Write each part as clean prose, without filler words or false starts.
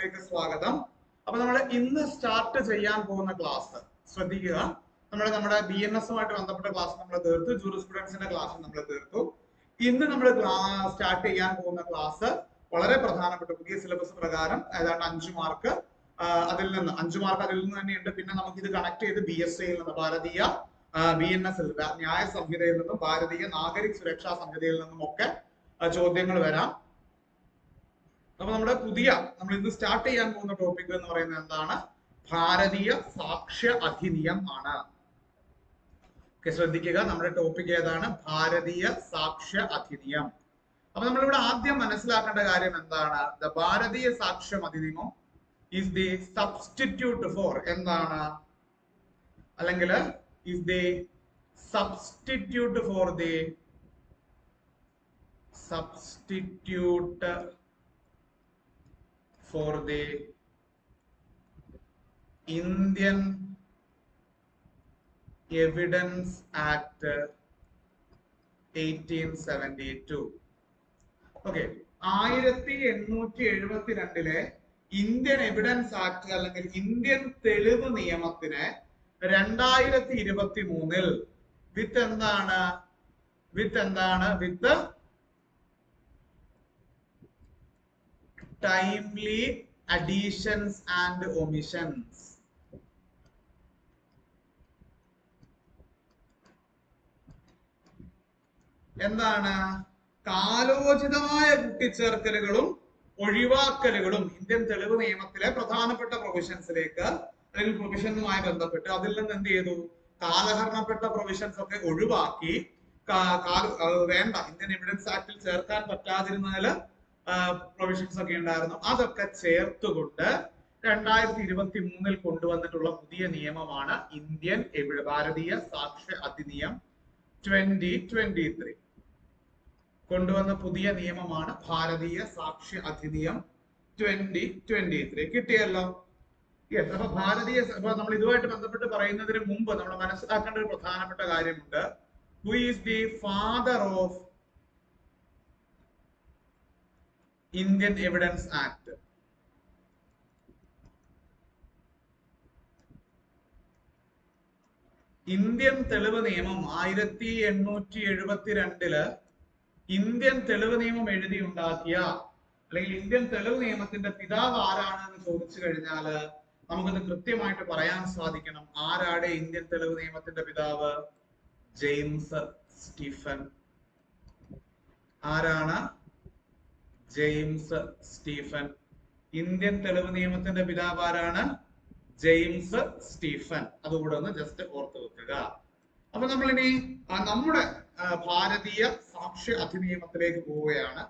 ക്ലാസ്സിലേക്ക് സ്വാഗതം. അപ്പൊ നമ്മൾ ഇന്ന് സ്റ്റാർട്ട് ചെയ്യാൻ പോകുന്ന ക്ലാസ് ശ്രദ്ധിക്കുക. നമ്മുടെ BNS-ഉമായിട്ട് ബന്ധപ്പെട്ട ക്ലാസ് നമ്മൾ തീർത്തു, ജൂറിസ്പ്രുഡൻസിന്റെ ക്ലാസ് നമ്മൾ തീർത്തു. ഇന്ന് നമ്മൾ സ്റ്റാർട്ട് ചെയ്യാൻ പോകുന്ന ക്ലാസ് വളരെ പ്രധാനപ്പെട്ട പുതിയ സിലബസ് പ്രകാരം ഏതാണ്ട് 5 മാർക്ക് അതിൽ നിന്ന് 5 മാർക്ക് അതിൽ നിന്ന് തന്നെയുണ്ട്. പിന്നെ നമുക്ക് ഇത് കണക്ട് ചെയ്ത് BSIയിൽ നിന്ന് ഭാരതീയ BNS ന്യായ സംഹിതയിൽ നിന്നും ഭാരതീയ നാഗരിക് സുരക്ഷാ സംഹിതയിൽ നിന്നും ഒക്കെ ചോദ്യങ്ങൾ വരാം. അപ്പൊ നമ്മൾ ഇന്ന് സ്റ്റാർട്ട് ചെയ്യാൻ പോകുന്ന ടോപ്പിക് എന്ന് പറയുന്നത് എന്താണ്? ഭാരതീയ സാക്ഷ്യ അധിനിയം ആണ്. ശ്രദ്ധിക്കുക, നമ്മുടെ ടോപ്പിക് ഏതാണ്? ഭാരതീയ സാക്ഷ്യ അധിനിയം. അപ്പൊ നമ്മളിവിടെ ആദ്യം മനസ്സിലാക്കേണ്ട കാര്യം എന്താണ്? ദ ഭാരതീയ സാക്ഷ്യം അധിനിയമം ഈസ് ദി സബ്സ്റ്റിറ്റ്യൂട്ട് ഫോർ എന്താണ്, അല്ലെങ്കിൽ is the substitute for the Indian Evidence Act 1872. Okay, 1872 Indian evidence act അല്ലെങ്കിൽ ഇന്ത്യൻ തെളിവ് നിയമത്തിന് 2023 വിത്ത് timely additions and omissions. എന്താണ്? കാലോചിതമായ കൂട്ടിച്ചേർക്കലുകളും ഒഴിവാക്കലുകളും ഇന്ത്യൻ തെളിവ് നിയമത്തിലെ പ്രധാനപ്പെട്ട പ്രൊവിഷൻസിലേക്ക് അല്ലെങ്കിൽ പ്രൊവിഷനുമായി ബന്ധപ്പെട്ട് അതിൽ നിന്ന് എന്ത് ചെയ്തു? കാലഹരണപ്പെട്ട പ്രൊവിഷൻസ് ഒക്കെ ഒഴിവാക്കി വേണ്ട ഇന്ത്യൻ എവിഡൻസ് ആക്ടിൽ ചേർക്കാൻ പറ്റാതിരുന്നതില് പ്രൊവിഷൻസ് ഒക്കെ ഉണ്ടായിരുന്നു, അതൊക്കെ ചേർത്തുകൊണ്ട് 2023 കൊണ്ടുവന്നിട്ടുള്ള പുതിയ നിയമമാണ് ഇന്ത്യൻ ഭാരതീയ സാക്ഷ്യ അധിനിയം 2023. കൊണ്ടുവന്ന പുതിയ നിയമമാണ് ഭാരതീയ സാക്ഷ്യ അധിനിയം 2023. കിട്ടിയല്ലോ? യെസ്. അപ്പൊ നമ്മൾ ഇതുമായിട്ട് ബന്ധപ്പെട്ട് പറയുന്നതിന് മുമ്പ് നമ്മൾ മനസ്സിലാക്കേണ്ട ഒരു പ്രധാനപ്പെട്ട കാര്യമുണ്ട്. Who is the father of Indian Evidence Act? Indian തെളിവ് നിയമം 1872 ഇന്ത്യൻ തെളിവ് നിയമം എഴുതിയുണ്ടാക്കിയ അല്ലെങ്കിൽ ഇന്ത്യൻ തെളിവ് നിയമത്തിന്റെ പിതാവ് ആരാണ് എന്ന് ചോദിച്ചു കഴിഞ്ഞാല് നമുക്കത് കൃത്യമായിട്ട് പറയാൻ സാധിക്കണം. ആരാണ് ഇന്ത്യൻ തെളിവ് നിയമത്തിന്റെ പിതാവ്? James Stephen. ആരാണ്? James Stephen. ഇന്ത്യൻ തെളിവ് നിയമത്തിന്റെ പിതാവ് ആരാണ്? James Stephen. അതുകൂടെ ഒന്ന് ജസ്റ്റ് ഓർത്ത് വെക്കുക. അപ്പൊ നമ്മളിനി നമ്മുടെ ഭാരതീയ സാക്ഷ്യ അധിനിയമത്തിലേക്ക് പോവുകയാണ്.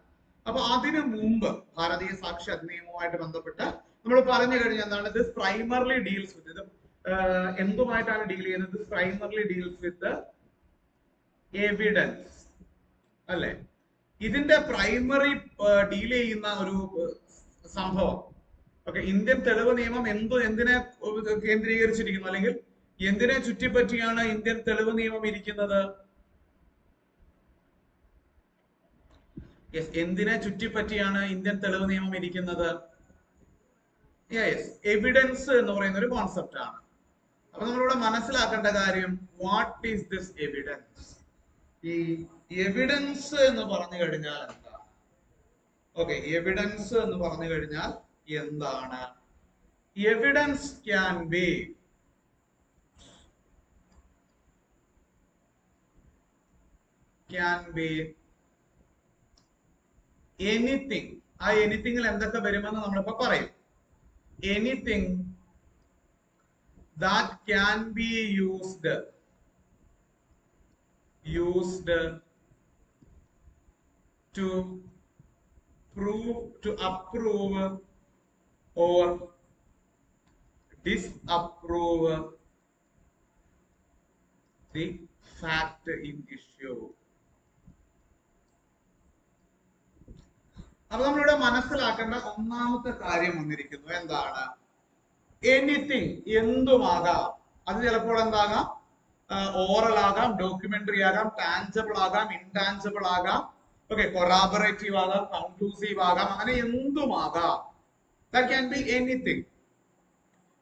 അപ്പൊ അതിനു മുമ്പ് ഭാരതീയ സാക്ഷ്യ അധിനിയമവുമായിട്ട് ബന്ധപ്പെട്ട് നമ്മൾ പറഞ്ഞു കഴിഞ്ഞാൽ എന്താണ്? ദിസ് പ്രൈമർലി ഡീൽസ് വിത്ത് ഇത് എന്തുമായിട്ടാണ് ഡീൽ ചെയ്യുന്നത്? This primarily deals with evidence അല്ലെ? ഇതിന്റെ പ്രൈമറി ഡീൽ ചെയ്യുന്ന ഒരു സംഭവം. ഓക്കെ, ഇന്ത്യൻ തെളിവ് നിയമം എന്തിനെ കേന്ദ്രീകരിച്ചിരിക്കുന്നു അല്ലെങ്കിൽ എന്തിനെ ചുറ്റിപ്പറ്റിയാണ് ഇന്ത്യൻ തെളിവ് നിയമം ഇരിക്കുന്നത്? യെസ്, എന്തിനെ ചുറ്റിപ്പറ്റിയാണ് ഇന്ത്യൻ തെളിവ് നിയമം ഇരിക്കുന്നത്? യെസ്, എവിഡൻസ് എന്ന് പറയുന്ന ഒരു കോൺസെപ്റ്റ് ആണ്. അപ്പൊ നമ്മളിവിടെ മനസ്സിലാക്കേണ്ട കാര്യം, വാട്ട് ഈസ് ദിസ് എവിഡൻസ്? ഈ എവിഡൻസ് എന്ന് പറഞ്ഞു കഴിഞ്ഞാൽ എന്താണ്? ഓക്കെ, എവിഡൻസ് എന്ന് പറഞ്ഞു കഴിഞ്ഞാൽ എന്താണ്? Evidence can be anything. ആ എനിത്തിങ്ങിൽ എന്തൊക്കെ വരുമെന്ന് നമ്മളിപ്പോ പറയും. Anything that can be used to approve or disapprove the fact in issue. അപ്പൊ നമ്മളിവിടെ മനസ്സിലാക്കേണ്ട ഒന്നാമത്തെ കാര്യം വന്നിരിക്കുന്നു. എന്താണ്? എനിത്തിങ്, എന്തുമാകാം. അത് ചിലപ്പോൾ എന്താകാം? ഓറൽ ആകാം, ഡോക്യുമെന്ററി ആകാം, ടാഞ്ചബിൾ ആകാം, ഇൻടാഞ്ചബിൾ ആകാം, ഓക്കെ, കൊറാബറേറ്റീവ് ആകാം, കൺക്ലൂസീവ് ആകാം, അങ്ങനെ എന്തുമാകാം. That can be anything.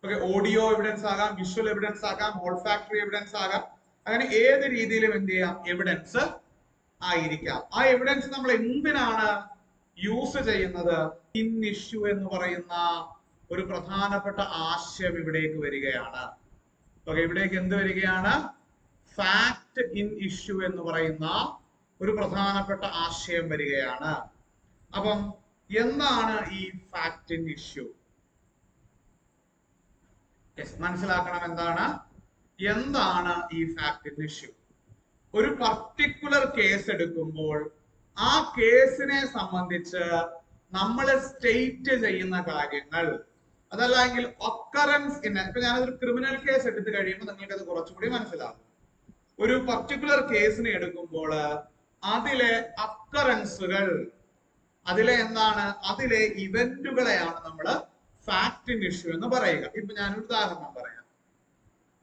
Okay, audio evidence ആകാം, വിഷ്വൽ എവിഡൻസ് ആകാം, ഓൾഫാക്ടറി എവിഡൻസ് ആകാം. അങ്ങനെ ഏത് രീതിയിലും എന്ത് ചെയ്യാം, എവിഡൻസ് ആയിരിക്കാം. ആ എവിഡൻസ് നമ്മൾ എന്തിനാണ് യൂസ് ചെയ്യുന്നത്? ഇൻ ഇഷ്യൂ എന്ന് പറയുന്ന ഒരു പ്രധാനപ്പെട്ട ആശയം ഇവിടേക്ക് വരികയാണ്. ഓക്കെ, ഇവിടേക്ക് എന്ത് വരികയാണ്? ഫാക്ട് ഇൻ ഇഷ്യൂ എന്ന് പറയുന്ന ഒരു പ്രധാനപ്പെട്ട ആശയം വരികയാണ്. അപ്പം എന്താണ് ഈ ഫാക്ട് ഇൻ ഇഷ്യൂ? മനസ്സിലാക്കണം എന്താണ് ഈ ഫാക്ട് ഇൻ ഇഷ്യൂ. ഒരു പർട്ടിക്കുലർ കേസ് എടുക്കുമ്പോൾ ആ കേസിനെ സംബന്ധിച്ച് നമ്മൾ സ്റ്റേറ്റ് ചെയ്യുന്ന കാര്യങ്ങൾ, അതല്ലെങ്കിൽ ഒക്കറൻസ് ഇൻ, ഇപ്പൊ ഞാനൊരു ക്രിമിനൽ കേസ് എടുത്തു കഴിയുമ്പോൾ നിങ്ങൾക്ക് അത് കുറച്ചുകൂടി മനസ്സിലാകും. ഒരു പർട്ടിക്കുലർ കേസിനെ എടുക്കുമ്പോൾ അതിലെ അക്കറൻസുകൾ, അതിലെ അതിലെ ഇവന്റുകളെയാണ് നമ്മൾ ഫാക്ട് ഇൻ ഇഷ്യൂ എന്ന് പറയുക. ഇപ്പൊ ഞാനൊരു ഉദാഹരണം പറയാം.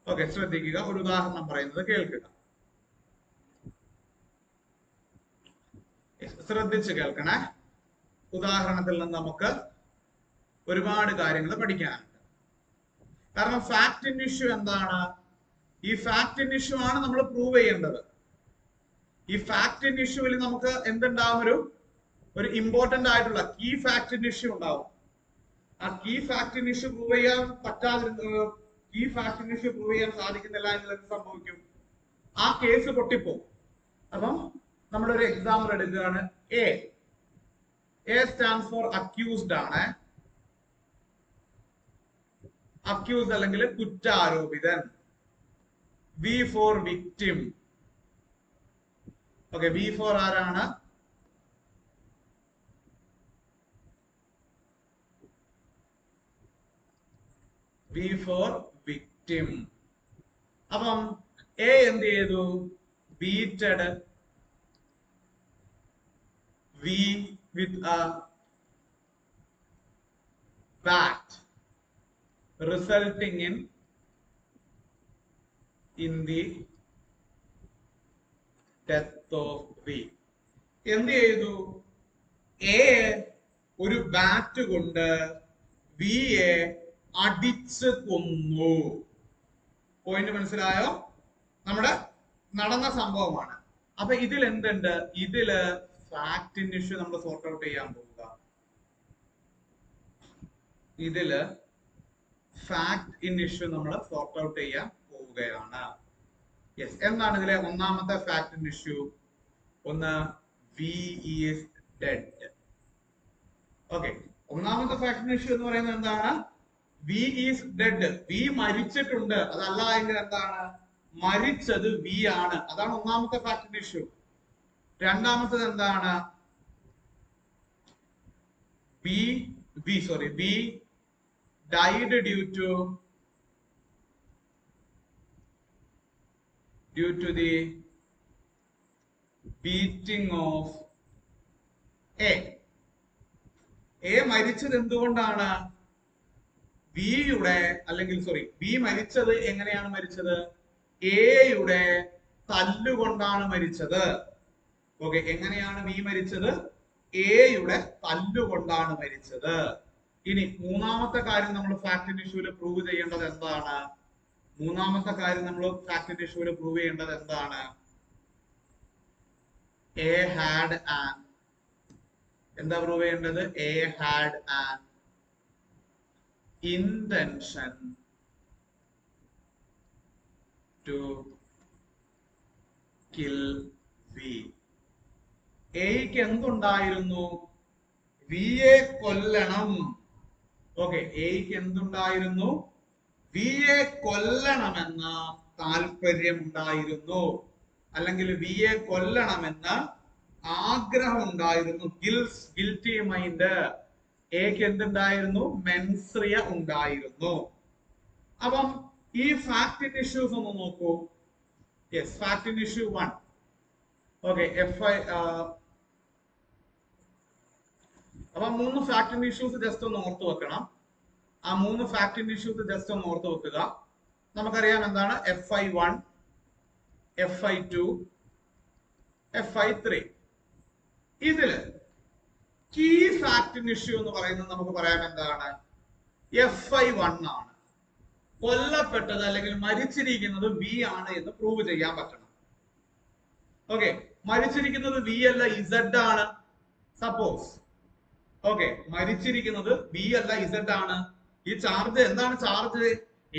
ഓക്കെ, ശ്രദ്ധിക്കുക, ഒരു ഉദാഹരണം പറയുന്നത് കേൾക്കുക, ശ്രദ്ധിച്ച് കേൾക്കണേ. ഉദാഹരണത്തിൽ നിന്ന് നമുക്ക് ഒരുപാട് കാര്യങ്ങൾ പഠിക്കാനുണ്ട്. കാരണം ഫാക്ട് ഇൻ ഇഷ്യൂ എന്താണ്? ഈ ഫാക്ട് ഇൻ ഇഷ്യൂ ആണ് നമ്മൾ പ്രൂവ് ചെയ്യേണ്ടത്. ഈ ഫാക്ട് ഇൻ ഇഷ്യൂവിൽ നമുക്ക് എന്തുണ്ടാവും? ഒരു ഇമ്പോർട്ടന്റ് ആയിട്ടുള്ള കീ ഫാക്ട് ഇൻ ഇഷ്യൂ ഉണ്ടാവും. ആ key fact in issue prove ചെയ്യാൻ key fact in issue prove ചെയ്യാൻ സാധിക്കുന്നില്ല എന്നുള്ളത് സംഭവിക്കും, ആ കേസ് പൊട്ടിപ്പോകും. അപ്പം നമ്മളൊരു എക്സാമ്പിൾ എടുക്കുകയാണ്. എ സ്റ്റാൻഡ്സ് ഫോർ അക്യൂസ്ഡ് ആണ്. അക്യൂസ്ഡ് അല്ലെങ്കിൽ കുറ്റാരോപിതൻ. V for victim. Okay, V for ആരാണ്? V for victim. അപ്പം എ എന്ത് ചെയ്തു? Beated V with a bat resulting in the death of V. എന്ത് ചെയ്തു? എ ഒരു ബാറ്റ് കൊണ്ട് വിയെ അടിച്ച് കൊന്നു. പോയിന്റ് മനസ്സിലായോ? നമ്മുടെ നടന്ന സംഭവമാണ്. അപ്പൊ ഇതിൽ എന്തുണ്ട്? ഇതില് ഫാക്ട് ഇൻ ഇഷ്യൂ നമ്മൾ സോർട്ട് ഔട്ട് ചെയ്യാൻ പോവുക. ഇതില് ഫാക്ട് ഇൻ ഇഷ്യൂ നമ്മൾ സോർട്ട് ഔട്ട് ചെയ്യാൻ പോവുകയാണ്. യെസ്, എന്താണ് ഇതിലെ ഒന്നാമത്തെ ഫാക്ട് ഇൻ ഇഷ്യൂ? ഒന്ന്, വി ഈസ് ഡെഡ്. ഓക്കെ, ഒന്നാമത്തെ ഫാക്ട് ഇൻ ഇഷ്യൂ എന്ന് പറയുന്നത് എന്താണ്? V is dead. വി മരിച്ചിട്ടുണ്ട്. അതല്ല എങ്കിൽ എന്താണ്? മരിച്ചത് വി ആണ്. അതാണ് ഒന്നാമത്തെ ഫാക്ട് ഇൻ ഇഷ്യൂ. രണ്ടാമത്തത് എന്താണ്? V died due to the beating of A. മരിച്ചത് എന്തുകൊണ്ടാണ്? ബി മരിച്ചത് എങ്ങനെയാണ് മരിച്ചത്? എയുടെ തല്ലുകൊണ്ടാണ് മരിച്ചത്. ഓക്കെ, എങ്ങനെയാണ് ബി മരിച്ചത്? എയുടെ തല്ലുകൊണ്ടാണ് മരിച്ചത്. ഇനി മൂന്നാമത്തെ കാര്യം നമ്മൾ ഫാക്ട് ഇൻ ഇഷ്യൂവിൽ പ്രൂവ് ചെയ്യേണ്ടത് എന്താണ്? എ ഹാഡ് ആൻ, എന്താ പ്രൂവ് ചെയ്യേണ്ടത്? A had an intention to kill V. എയ്ക്ക് എന്തുണ്ടായിരുന്നു? വിയെ കൊല്ലണം. ഓക്കെ, എയ്ക്ക് എന്തുണ്ടായിരുന്നു? വിയെ കൊല്ലണമെന്ന താല്പര്യം ഉണ്ടായിരുന്നു, അല്ലെങ്കിൽ വിയെ കൊല്ലണമെന്ന് ആഗ്രഹം ഉണ്ടായിരുന്നു. Guilty mind. എക്ക് എന്തുണ്ടായിരുന്നു? മെൻസ്രിയ ഉണ്ടായിരുന്നു. അപ്പം ഈ ഫാക്ട് ഇൻ ഇഷ്യൂസ് ഒന്ന് നോക്കൂ. Yes, fact in issue 1. Okay, അപ്പൊ 3 ഫാക്ട് ഇൻ ഇഷ്യൂസ് ജസ്റ്റ് ഒന്ന് ഓർത്ത് വെക്കണം. ആ 3 ഫാക്ട് ഇൻ ഇഷ്യൂസ് ജസ്റ്റ് ഒന്ന് ഓർത്ത് വെക്കുക. നമുക്കറിയാം എന്താണ് FI1, FI2, FI3. ഇതില് കീ ഫാക്ട് ഇൻ ഇഷ്യൂ എന്ന് പറയുന്നത് നമുക്ക് പറയാം എന്താണ്, FI1 ആണ്. കൊല്ലപ്പെട്ടത് അല്ലെങ്കിൽ മരിച്ചിരിക്കുന്നത് വി ആണ് എന്ന് പ്രൂവ് ചെയ്യാൻ പറ്റണം. ഓക്കെ, മരിച്ചിരിക്കുന്നത് വി അല്ല ഇസഡ് ആണ് സപ്പോസ്. ഓക്കെ, മരിച്ചിരിക്കുന്നത് വി അല്ല ഇസഡ് ആണ്. ഈ ചാർജ് എന്താണ്, ചാർജ്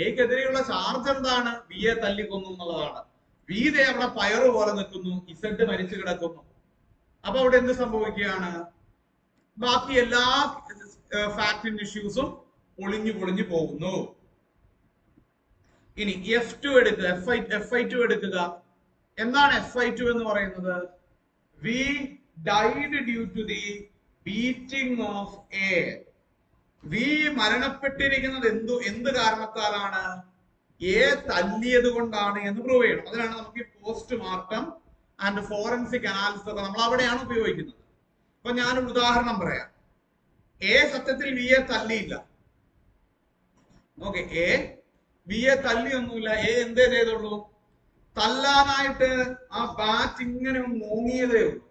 എക്കെതിരെയുള്ള ചാർജ് എന്താണ്, വിയെ തല്ലിക്കൊന്നു എന്നുള്ളതാണ്. വി ദേ അവിടെ പയറ് പോലെ നിൽക്കുന്നു, ഇസഡ് മരിച്ചു കിടക്കുന്നു. അപ്പൊ അവിടെ എന്ത് സംഭവിക്കുകയാണ്, ബാക്കി എല്ലാ ഫാക്ട് ഇഷ്യൂസും പൊളിഞ്ഞു പൊളിഞ്ഞു പോകുന്നു. ഇനി F2 എടുക്കുക, FI2 എടുക്കുക. എന്താണ് FI2 എന്ന് പറയുന്നത്, V died due to the beating of air. V മരണപ്പെട്ടിരിക്കുന്നത് എന്ത് കാരണത്താലാണ്, എ തല്ലിയത് കൊണ്ടാണ് എന്ന് പ്രൂവ് ചെയ്യണം. അതിനാണ് നമുക്ക് പോസ്റ്റ്മോർട്ടം ആൻഡ് ഫോറൻസിക് അനാലിസിസ് ഒക്കെ നമ്മൾ അവിടെയാണ് ഉപയോഗിക്കുന്നത്. അപ്പൊ ഞാനൊരു ഉദാഹരണം പറയാം. എ സത്യത്തിൽ വിയെ തല്ലിയില്ല. ഓക്കെ, എ വിയെ തല്ലിയൊന്നുമില്ല. എ എന്തേ ചെയ്തുള്ളൂ, തല്ലാനായിട്ട് ആ ബാറ്റ് ഇങ്ങനെ ഓങ്ങിയതേ ഉള്ളൂ.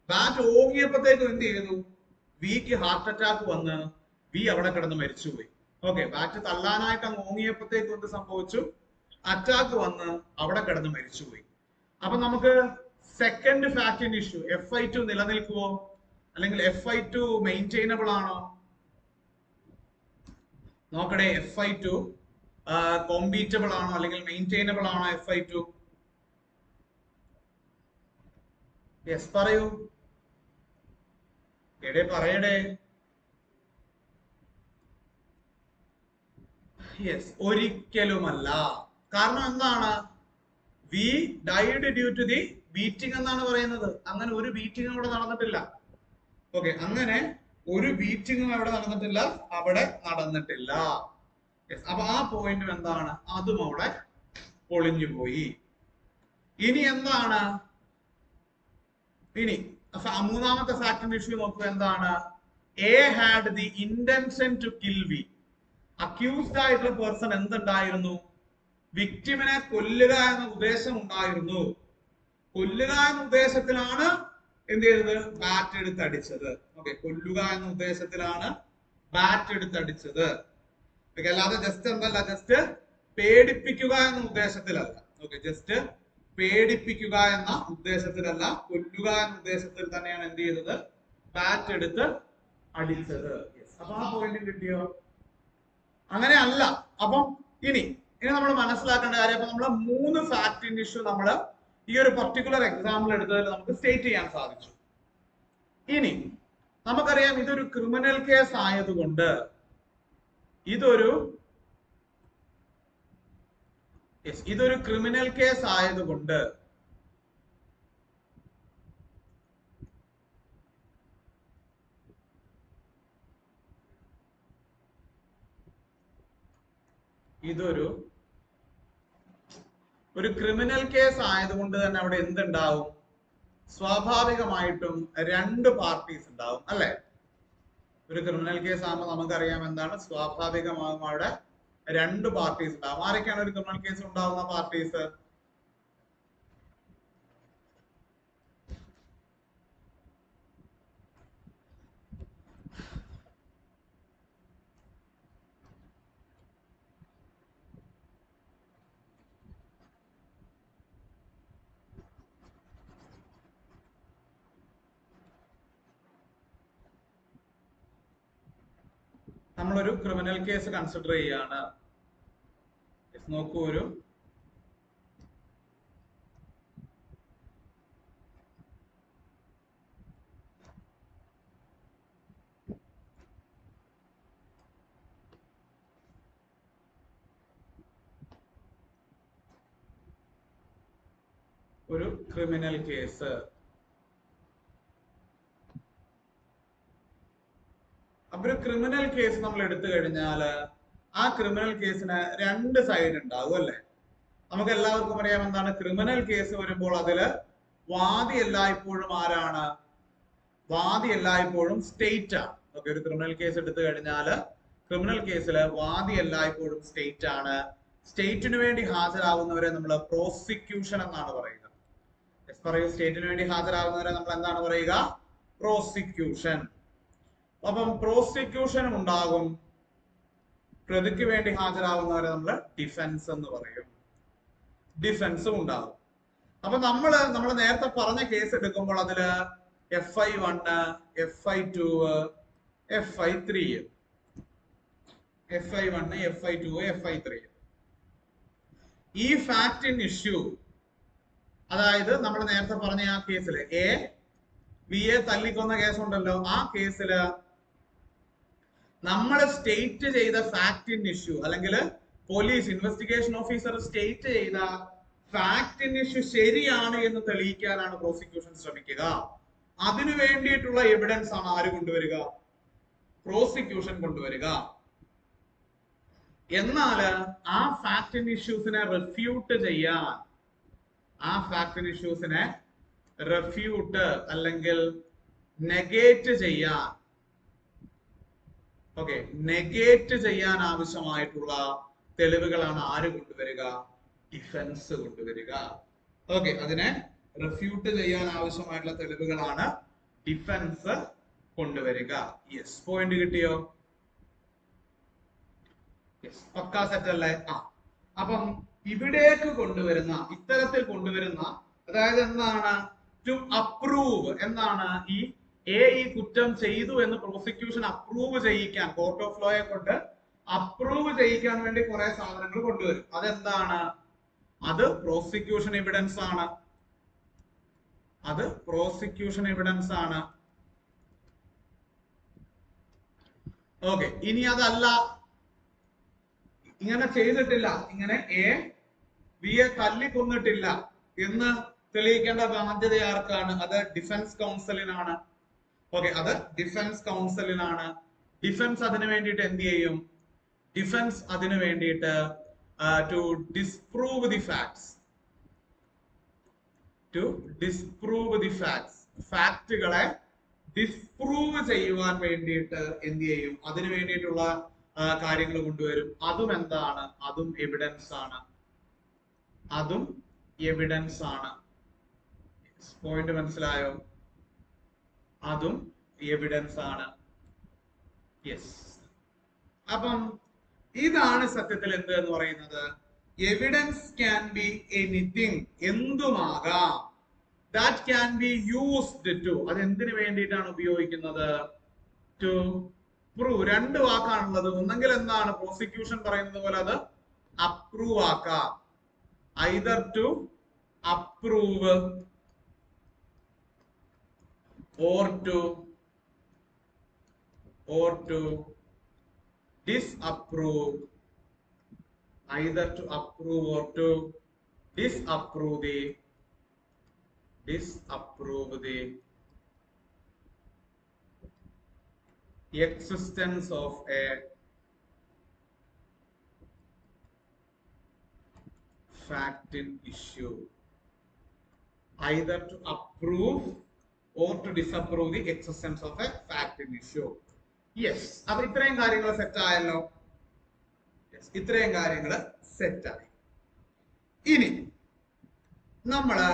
ബാറ്റ് ഓങ്ങിയപ്പോഴത്തേക്കും എന്ത് ചെയ്തു, വിക്ക് ഹാർട്ട് അറ്റാക്ക് വന്ന് വി അവിടെ കിടന്ന് മരിച്ചുപോയി. ഓക്കെ, ബാറ്റ് തല്ലാനായിട്ട് അങ്ങ് ഓങ്ങിയപ്പോഴത്തേക്കും എന്ത് സംഭവിച്ചു, അറ്റാക്ക് വന്ന് അവിടെ കിടന്ന് മരിച്ചുപോയി. അപ്പൊ നമുക്ക് second fact in issue FI2 നിലനിൽക്കുവോ, അല്ലെങ്കിൽ FI2 മെയിൻറ്റൈനബിൾ ആണോ നോക്കണേ. FI2 കോമ്പീറ്റബിൾ ആണോ അല്ലെങ്കിൽ മെയിൻറ്റൈനബിൾ ആണോ FI2? യെസ് പറയൂ, എടേ പറയടേ. യെസ്, ഒരിക്കലുമല്ല. കാരണം എന്താണ്, V died due to the beating എന്നാണ് പറയുന്നത്. അങ്ങനെ ഒരു ബീറ്റിംഗ് അവിടെ നടന്നിട്ടില്ല. ഓക്കെ, അങ്ങനെ ഒരു ബീറ്റിംഗും അവിടെ നടന്നിട്ടില്ല, അവിടെ നടന്നിട്ടില്ല. അപ്പൊ ആ പോയിന്റ് എന്താണ്, അതും അവിടെ പൊളിഞ്ഞു പോയി. ഇനി എന്താണ്, ഇനി മൂന്നാമത്തെ ഫാക്ട് ഇഷ്യൂ നോക്കുക. എന്താണ്, A had the intention to kill V. Accused ആയിട്ടുള്ള പേഴ്സൺ എന്തുണ്ടായിരുന്നു, വിക്ടിമിനെ കൊല്ലുക എന്ന ഉദ്ദേശം ഉണ്ടായിരുന്നു. കൊല്ലുക എന്ന ഉദ്ദേശത്തിലാണ് എന്ത് ചെയ്തത്, ബാറ്റ് എടുത്തടിച്ചത്. ഓക്കെ, കൊല്ലുക എന്ന ഉദ്ദേശത്തിലാണ് ബാറ്റ് എടുത്തടിച്ചത്. അല്ലാതെ ജസ്റ്റ് എന്തല്ല, ജസ്റ്റ് പേടിപ്പിക്കുക എന്ന ഉദ്ദേശത്തിലല്ല. ഓക്കെ, ജസ്റ്റ് പേടിപ്പിക്കുക എന്ന ഉദ്ദേശത്തിലല്ല, കൊല്ലുക എന്ന ഉദ്ദേശത്തിൽ തന്നെയാണ് എന്ത് ചെയ്തത്, ബാറ്റ് എടുത്ത് അടിച്ചത്. അപ്പൊ ആ പോയിന്റ് കിട്ടിയോ? അങ്ങനെ അല്ല. അപ്പം ഇനി നമ്മൾ മനസ്സിലാക്കേണ്ട കാര്യം, അപ്പൊ നമ്മള് 3 ഫാക്ട് ഇൻ ഇഷ്യൂ നമ്മൾ ഈ ഒരു പർട്ടിക്കുലർ എക്സാമ്പിൾ എടുത്തതിൽ നമുക്ക് സ്റ്റേറ്റ് ചെയ്യാൻ സാധിച്ചു. ഇനി നമുക്കറിയാം ഇതൊരു ക്രിമിനൽ കേസ് ആയതുകൊണ്ട് ഇതൊരു ക്രിമിനൽ കേസ് ആയതുകൊണ്ട് ക്രിമിനൽ കേസ് ആയതുകൊണ്ട് തന്നെ അവിടെ എന്തുണ്ടാവും, സ്വാഭാവികമായിട്ടും 2 പാർട്ടീസ് ഉണ്ടാവും അല്ലെ. ഒരു ക്രിമിനൽ കേസ് ആകുമ്പോൾ നമുക്കറിയാം എന്താണ്, സ്വാഭാവികമാകും അവിടെ 2 പാർട്ടീസ് ഉണ്ടാവും. ആരൊക്കെയാണ് ഒരു ക്രിമിനൽ കേസ് ഉണ്ടാവുന്ന പാർട്ടീസ്? നമ്മളൊരു ക്രിമിനൽ കേസ് കൺസിഡർ ചെയ്യാണ്. നോക്കൂ, ഒരു ക്രിമിനൽ കേസ്. അപ്പൊ ഒരു ക്രിമിനൽ കേസ് നമ്മൾ എടുത്തു കഴിഞ്ഞാൽ ആ ക്രിമിനൽ കേസിന് 2 സൈഡ് ഉണ്ടാവും അല്ലെ. നമുക്ക് എല്ലാവർക്കും അറിയാം എന്താണ്, ക്രിമിനൽ കേസ് വരുമ്പോൾ അതില് വാദി എല്ലായ്പ്പോഴും ആരാണ്, വാദി എല്ലായ്പ്പോഴും സ്റ്റേറ്റ് ആണ്. ഓക്കെ, ഒരു ക്രിമിനൽ കേസ് എടുത്തു കഴിഞ്ഞാൽ ക്രിമിനൽ കേസിൽ വാദി എല്ലായ്പ്പോഴും സ്റ്റേറ്റ് ആണ്. സ്റ്റേറ്റിന് വേണ്ടി ഹാജരാകുന്നവരെ നമ്മൾ പ്രോസിക്യൂഷൻ എന്നാണ് പറയുക. പറയൂ, സ്റ്റേറ്റിന് വേണ്ടി ഹാജരാകുന്നവരെ നമ്മൾ എന്താണ് പറയുക, പ്രോസിക്യൂഷൻ. അപ്പം പ്രോസിക്യൂഷൻ ഉണ്ടാകും, പ്രതിക്ക് വേണ്ടി ഹാജരാകുന്നവരെ നമ്മൾ ഡിഫൻസ് എന്ന് പറയും. ഡിഫൻസും ഉണ്ടാകും. അപ്പൊ നമ്മൾ നേരത്തെ പറഞ്ഞ കേസ് എടുക്കുമ്പോൾ അതില് FI1, FI2, FI3, FI1, FI2, FI3 ഈ ഫാക്ട് ഇൻ ഇഷ്യൂ, അതായത് നമ്മൾ നേരത്തെ പറഞ്ഞ ആ കേസില് വിയെ തല്ലിക്കൊന്ന കേസുണ്ടല്ലോ, ആ കേസില് നമ്മൾ സ്റ്റേറ്റ് ചെയ്ത ഫാക്ട് ഇൻ ഇഷ്യൂ അല്ലെങ്കിൽ പോലീസ് ഇൻവെസ്റ്റിഗേഷൻ ഓഫീസർ സ്റ്റേറ്റ് ചെയ്ത ഫാക്ട് ഇൻ ഇഷ്യൂ ശരിയാണ് എന്ന് തെളിയിക്കാനാണ് പ്രോസിക്യൂഷൻ ശ്രമിക്കുക. അതിനു വേണ്ടിയിട്ടുള്ള എവിഡൻസ് ആണ് ആര് കൊണ്ടുവരിക? പ്രോസിക്യൂഷൻ കൊണ്ടുവരിക. എന്നാൽ ആ ഫാക്ട് ഇൻ ഇഷ്യൂസിനെ റെഫ്യൂട്ട് ചെയ്യാൻ, ആ ഫാക്ട് ഇൻ ഇഷ്യൂസിനെ റെഫ്യൂട്ട് അല്ലെങ്കിൽ നെഗേറ്റ് ചെയ്യാൻ, ഓക്കെ, നെഗേറ്റ് ചെയ്യാൻ ആവശ്യമായിട്ടുള്ള തെളിവുകളാണ് ആര് കൊണ്ടുവരിക? ഡിഫൻസ് കൊണ്ടുവരിക. ഓക്കെ, അതിനെ റെഫ്യൂട്ട് ചെയ്യാൻ ആവശ്യമായിട്ടുള്ള തെളിവുകളാണ് ഡിഫൻസ് കൊണ്ടുവരിക. യെസ്, പോയിന്റ് കിട്ടിയോ? പക്കാ സെറ്റ് അല്ലേ? അപ്പം ഇവിടേക്ക് കൊണ്ടുവരുന്ന, ഇത്തരത്തിൽ കൊണ്ടുവരുന്ന, അതായത് എന്താണ്? ടു അപ്രൂവ് എന്നാണ്. ഈ കുറ്റം ചെയ്തു എന്ന് പ്രോസിക്യൂഷൻ അപ്രൂവ് ചെയ്യിക്കാൻ, കോർട്ട് ഓഫ് ലോയെ കൊണ്ട് അപ്രൂവ് ചെയ്യിക്കാൻ വേണ്ടി കുറെ സാധനങ്ങൾ കൊണ്ടുവരും. അതെന്താണ്? അത് പ്രോസിക്യൂഷൻ എവിഡൻസ് ആണ്. അത് പ്രോസിക്യൂഷൻ എവിഡൻസ് ആണ്. ഓക്കെ, ഇനി അതല്ല, ഇങ്ങനെ ചെയ്തിട്ടില്ല, ഇങ്ങനെ വിയെ തല്ലിക്കൊന്നിട്ടില്ല എന്ന് തെളിയിക്കേണ്ട ബാധ്യത ആർക്കാണ്? അത് ഡിഫൻസ് കൗൺസിലിനാണ്. ഓക്കെ, അത് ഡിഫൻസ് കൗൺസിലിനാണ്. ഡിഫൻസ് അതിനു വേണ്ടിയിട്ട് എന്ത് ചെയ്യും? ഡിഫൻസ് അതിനു വേണ്ടിയിട്ട് to disprove the facts, to disprove the facts, ഫാക്റ്റുകളെ ഡിസ്പ്രൂവ് ചെയ്യുവാൻ വേണ്ടിയിട്ട് എന്ത് ചെയ്യും? അതിനു വേണ്ടിയിട്ടുള്ള കാര്യങ്ങൾ കൊണ്ടുവരും. അതും എന്താണ്? അതും എവിഡൻസ് ആണ്. അതും എവിഡൻസ് ആണ്. പോയിന്റ് മനസ്സിലായോ? അതും എവിഡൻസ് ആണ്. യെസ്. അപ്പം ഇതാണ് സത്യത്തിൽ എന്ത് എന്ന് പറയുന്നത്? എവിഡൻസ് ക്യാൻ ബി എനിത്തിങ്, എന്തുമാകാം. That can be used to, അത് എന്തിനു വേണ്ടിയിട്ടാണ് ഉപയോഗിക്കുന്നത്? To prove. രണ്ട് വാക്കാണുള്ളത്. ഒന്നെങ്കിൽ എന്താണ്? പ്രോസിക്യൂഷൻ പറയുന്നത് പോലെ അത് അപ്രൂവ് ആക്കാം. Either to approve or to disapprove, either to approve or to disapprove the existence of a fact in issue, either to approve or to disapprove the existence of a fact in issue. Yes. അപ്പൊ ഇത്രയും കാര്യങ്ങൾ set ആയല്ലോ. ഇത്രയും കാര്യങ്ങൾ set ആയി. ഇനി നമ്മള്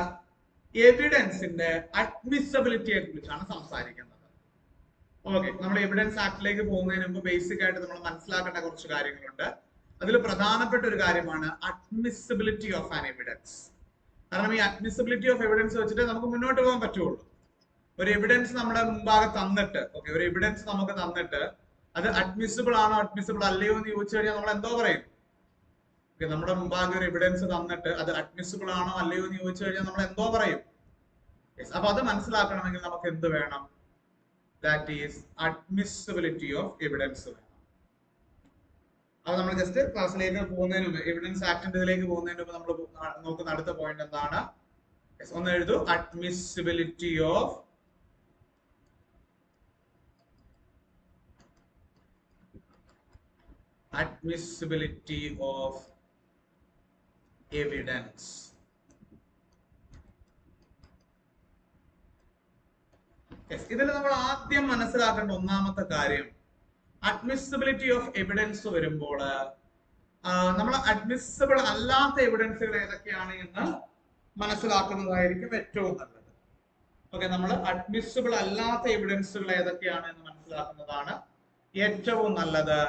എവിഡൻസിന്റെ അഡ്മിസിബിലിറ്റിയെ കുറിച്ചാണ് സംസാരിക്കുന്നത്. ഓക്കെ, നമ്മൾ എവിഡൻസ് ആക്ടിലേക്ക് പോകുന്നതിന് മുമ്പ് ബേസിക് ആയിട്ട് നമ്മൾ മനസ്സിലാക്കേണ്ട കുറച്ച് കാര്യങ്ങളുണ്ട്. അതിൽ പ്രധാനപ്പെട്ട ഒരു കാര്യമാണ് അഡ്മിസിബിലിറ്റി ഓഫ് ആൻ എവിഡൻസ്. കാരണം ഈ അഡ്മിസിബിലിറ്റി ഓഫ് എവിഡൻസ് വെച്ചിട്ട് നമുക്ക് മുന്നോട്ട് പോകാൻ പറ്റുള്ളൂ. ഒരു എവിഡൻസ് നമ്മുടെ മുമ്പാകെ തന്നിട്ട്, ഓക്കെ, ഒരു എവിഡൻസ് നമുക്ക് തന്നിട്ട് അത് അഡ്മിസിബിൾ ആണോ അഡ്മിസിബിൾ അല്ലയോ എന്ന് ചോദിച്ചു കഴിഞ്ഞാൽ നമ്മൾ എന്തോ പറയും? നമ്മുടെ മുമ്പാകെ ഒരു എവിഡൻസ് തന്നിട്ട് അത് അഡ്മിസിബിൾ ആണോ അല്ലയോ എന്ന് ചോദിച്ചു കഴിഞ്ഞാൽ നമ്മൾ എന്തോ പറയും? അപ്പൊ അത് മനസ്സിലാക്കണമെങ്കിൽ നമുക്ക് എന്ത് വേണം? That is admissibility of evidence വേണം. അപ്പൊ നമ്മൾ ജസ്റ്റ് ക്ലാസ്സിലേക്ക് പോകുന്നതിന് മുമ്പ്, എവിഡൻസ് ആക്ടിന്റെ ഇതിലേക്ക് പോകുന്നതിന് മുമ്പ് നമ്മൾ നോക്കുന്ന അടുത്ത പോയിന്റ് എന്താണ്? ഒന്ന് എഴുതൂ. Admissibility of evidence. ഇതിൽ നമ്മൾ ആദ്യം മനസ്സിലാക്കേണ്ട ഒന്നാമത്തെ കാര്യം, അഡ്മിസിബിലിറ്റി ഓഫ് എവിഡൻസ് വരുമ്പോൾ നമ്മൾ അഡ്മിസിബിൾ അല്ലാത്ത എവിഡൻസുകൾ ഏതൊക്കെയാണ് എന്ന് മനസ്സിലാക്കുന്നതായിരിക്കും ഏറ്റവും നല്ലത്. ഓക്കെ, നമ്മൾ അഡ്മിസിബിൾ അല്ലാത്ത എവിഡൻസുകൾ ഏതൊക്കെയാണ് എന്ന് മനസ്സിലാക്കുന്നത് മനസ്സിലാക്കുന്നതാണ് ഏറ്റവും നല്ലത്.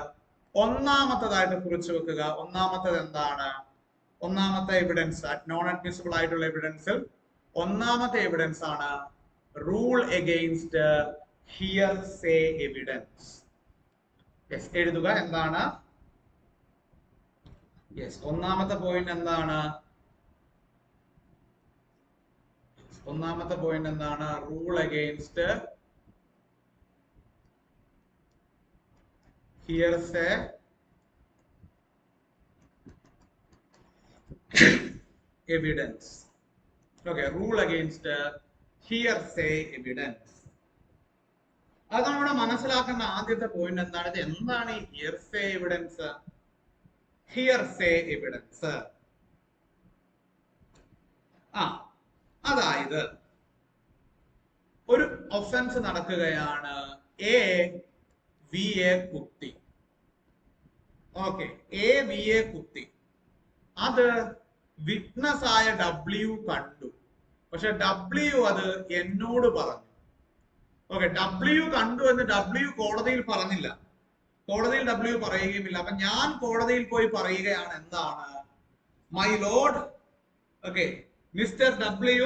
ഒന്നാമത്തേതായിട്ട് കുറിച്ച് വെക്കുക. ഒന്നാമത്തേത് എന്താണ്? ഒന്നാമത്തെ എവിഡൻസ്, നോൺ അഡ്മിസിബിൾ ആയിട്ടുള്ള എവിഡൻസിൽ ഒന്നാമത്തെ എവിഡൻസ് ആണ് റൂൾ അഗെയിൻസ്റ്റ് ഹിയർസേ എവിഡൻസ്. എഴുതുക. എന്താണ്? ഒന്നാമത്തെ പോയിന്റ് എന്താണ്? ഒന്നാമത്തെ പോയിന്റ് എന്താണ്? Rule against hearsay evidence. Okay, rule against hearsay evidence. അത് നമ്മുടെ മനസ്സിലാക്കേണ്ട ആദ്യത്തെ പോയിന്റ് എന്താണ്? ഇത് എന്താണ് ഈ ഹിയർസേ എവിഡൻസ്? ഹിയർസേ എവിഡൻസ് അതായത് ഒരു ഒഫൻസ് നടക്കുകയാണ്. എ വി എ കുത്തി. ഓക്കെ, എ വി എ കുത്തി. അത് വിറ്റ്നസ് ആയ ഡബ്ല്യു കണ്ടു. പക്ഷെ ഡബ്ല്യു അത് എന്നോട് പറഞ്ഞു. ഓക്കെ, ഡബ്ല്യു കണ്ടു എന്ന് ഡബ്ല്യു കോടതിയിൽ പറഞ്ഞില്ല. കോടതിയിൽ ഡബ്ല്യു പറയുകയുമില്ല. അപ്പൊ ഞാൻ കോടതിയിൽ പോയി പറയുകയാണ്. എന്താണ്? My Lord, okay, Mr. W,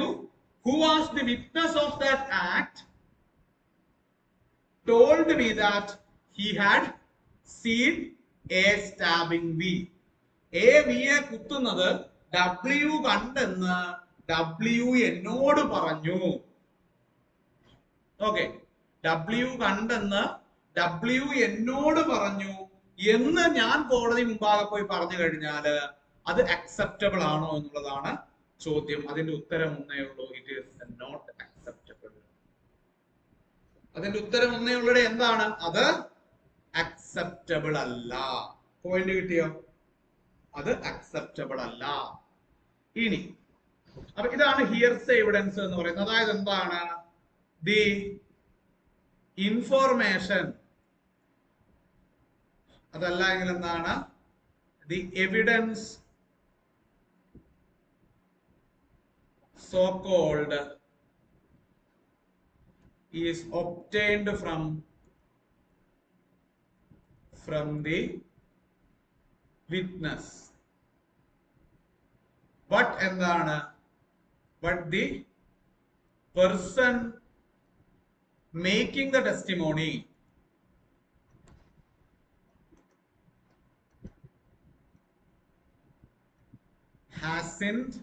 who was the witness of that act, told me that he had seen A stabbing B. A V യെ കുത്തുന്നത് W കണ്ടെന്ന് W എന്നോട് പറഞ്ഞു. ഓക്കെ, W കണ്ടെന്ന് W എന്നോട് പറഞ്ഞു എന്ന് ഞാൻ കോടതി മുമ്പാകെ പോയി പറഞ്ഞു കഴിഞ്ഞാൽ അത് അക്സെപ്റ്റബിൾ ആണോ എന്നുള്ളതാണ് ചോദ്യം. അതിന്റെ ഉത്തരം ഒന്നേ ഉള്ളൂ, ഇറ്റ് ഈസ് നോട്ട് അക്സെപ്റ്റബിൾ. അതിന്റെ ഉത്തരം ഒന്നേ ഉള്ളൂ. എന്താണ്? അത് അക്സെപ്റ്റബിൾ അല്ല. പോയിന്റ് കിട്ടിയോ? അത് അക്സെപ്റ്റബിൾ അല്ല. ഇനി അപ്പൊ ഇതാണ് ഹിയർസേ എവിഡൻസ് എന്ന് പറയുന്നത്. അതായത് എന്താണ്? ദി ഇൻഫോർമേഷൻ, അതല്ല എങ്കിൽ എന്താണ്? The evidence so called is obtained from the witness, but endana, but the person making the testimony hasn't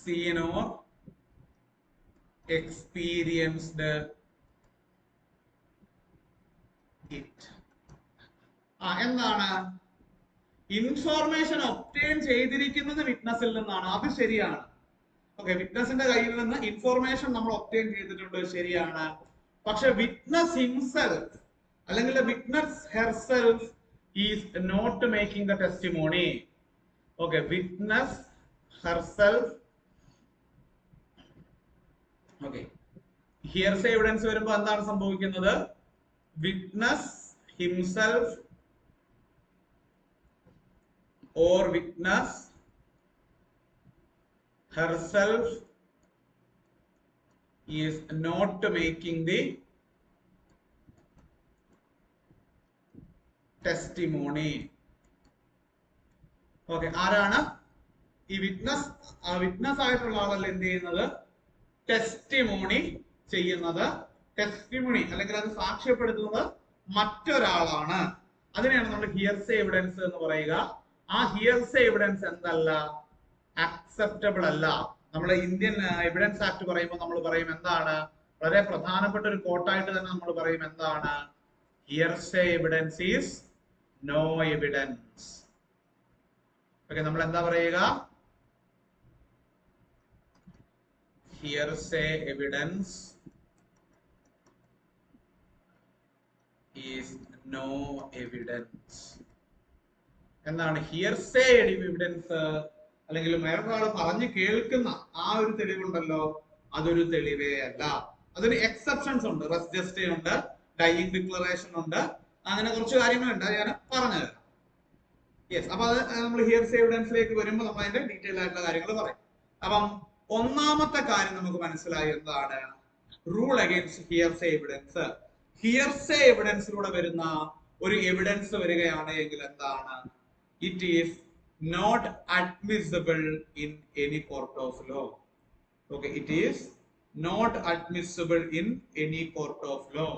seen or experienced it. എന്താണ്? ഇൻഫോർമേഷൻ ഒബ്റ്റെയിൻ ചെയ്തിരിക്കുന്നത് വിറ്റ്നസിൽ നിന്നാണ്. അത് ശരിയാണ്. ഓക്കെ, വിറ്റ്നസിന്റെ കയ്യിൽ നിന്ന് ഇൻഫോർമേഷൻ നമ്മൾ ഒബ്റ്റെയിൻ ചെയ്തിട്ടുണ്ട്, ശരിയാണ്. പക്ഷെ വിറ്റ്നസ് ഹിംസെൽഫ് അല്ലെങ്കിൽ witness herself is not making the testimony. Okay, witness herself. Okay, hearsay evidence വരുമ്പോൾ എന്താണ് സംഭവിക്കുന്നത്? Witness himself or witness herself is not making the testimony. Okay, ആരാണ് ഈ വിറ്റ്നസ്? വിറ്റ്നസ് ആയിട്ടുള്ള ആളല്ല എന്ത് ചെയ്യുന്നത്? ടെസ്റ്റിമോണി ചെയ്യുന്നത്. ടെസ്റ്റിമോണി അല്ലെങ്കിൽ അത് സാക്ഷ്യപ്പെടുത്തുന്നത് മറ്റൊരാളാണ്. അതിനെയാണ് നമ്മൾ ഹിയർസേ എവിഡൻസ് എന്ന് പറയുക. ആ ഹിയർസേ എവിഡൻസ് എന്തല്ല? അക്സെപ്റ്റബിൾ അല്ല. നമ്മൾ ഇന്ത്യൻ എവിഡൻസ് ആക്ട് പറയുമ്പോൾ നമ്മൾ പറയും എന്താണ്? വളരെ പ്രധാനപ്പെട്ട ഒരു കോട്ടായിട്ട് തന്നെ നമ്മൾ പറയും എന്താണ്? Hearsay evidence is no evidence. Okay, നമ്മൾ എന്താ പറയുക? Hearsay evidence is no evidence. എന്താണ് ഹിയർസേ എവിഡൻസ്? അല്ലെങ്കിൽ വേറൊരാൾ പറഞ്ഞു കേൾക്കുന്ന ആ ഒരു തെളിവുണ്ടല്ലോ, അതൊരു തെളിവേ അല്ല. അതിന് എക്സെപ്ഷൻസ് ഉണ്ട്. റെസ് ജസ്റ്റ് ഉണ്ട്, ഡൈയിങ് ഡിക്ലറേഷൻ ഉണ്ട്, അങ്ങനെ കുറച്ച് കാര്യങ്ങളുണ്ട്. ഞാൻ പറഞ്ഞുതരാം. യെസ്, അപ്പൊ അത് നമ്മൾ ഹിയർസേ എവിഡൻസിലേക്ക് വരുമ്പോൾ നമ്മൾ അതിന്റെ ഡീറ്റെയിൽ ആയിട്ടുള്ള കാര്യങ്ങൾ പറയും. അപ്പം ഒന്നാമത്തെ കാര്യം നമുക്ക് മനസ്സിലായി എന്താണ്? Rule against hearsay evidence. Hearsay എവിഡൻസിലൂടെ വരുന്ന ഒരു എവിഡൻസ് വരികയാണ് എങ്കിൽ എന്താണ്? It is not admissible in any court of law. Okay, it is not admissible in any court of law.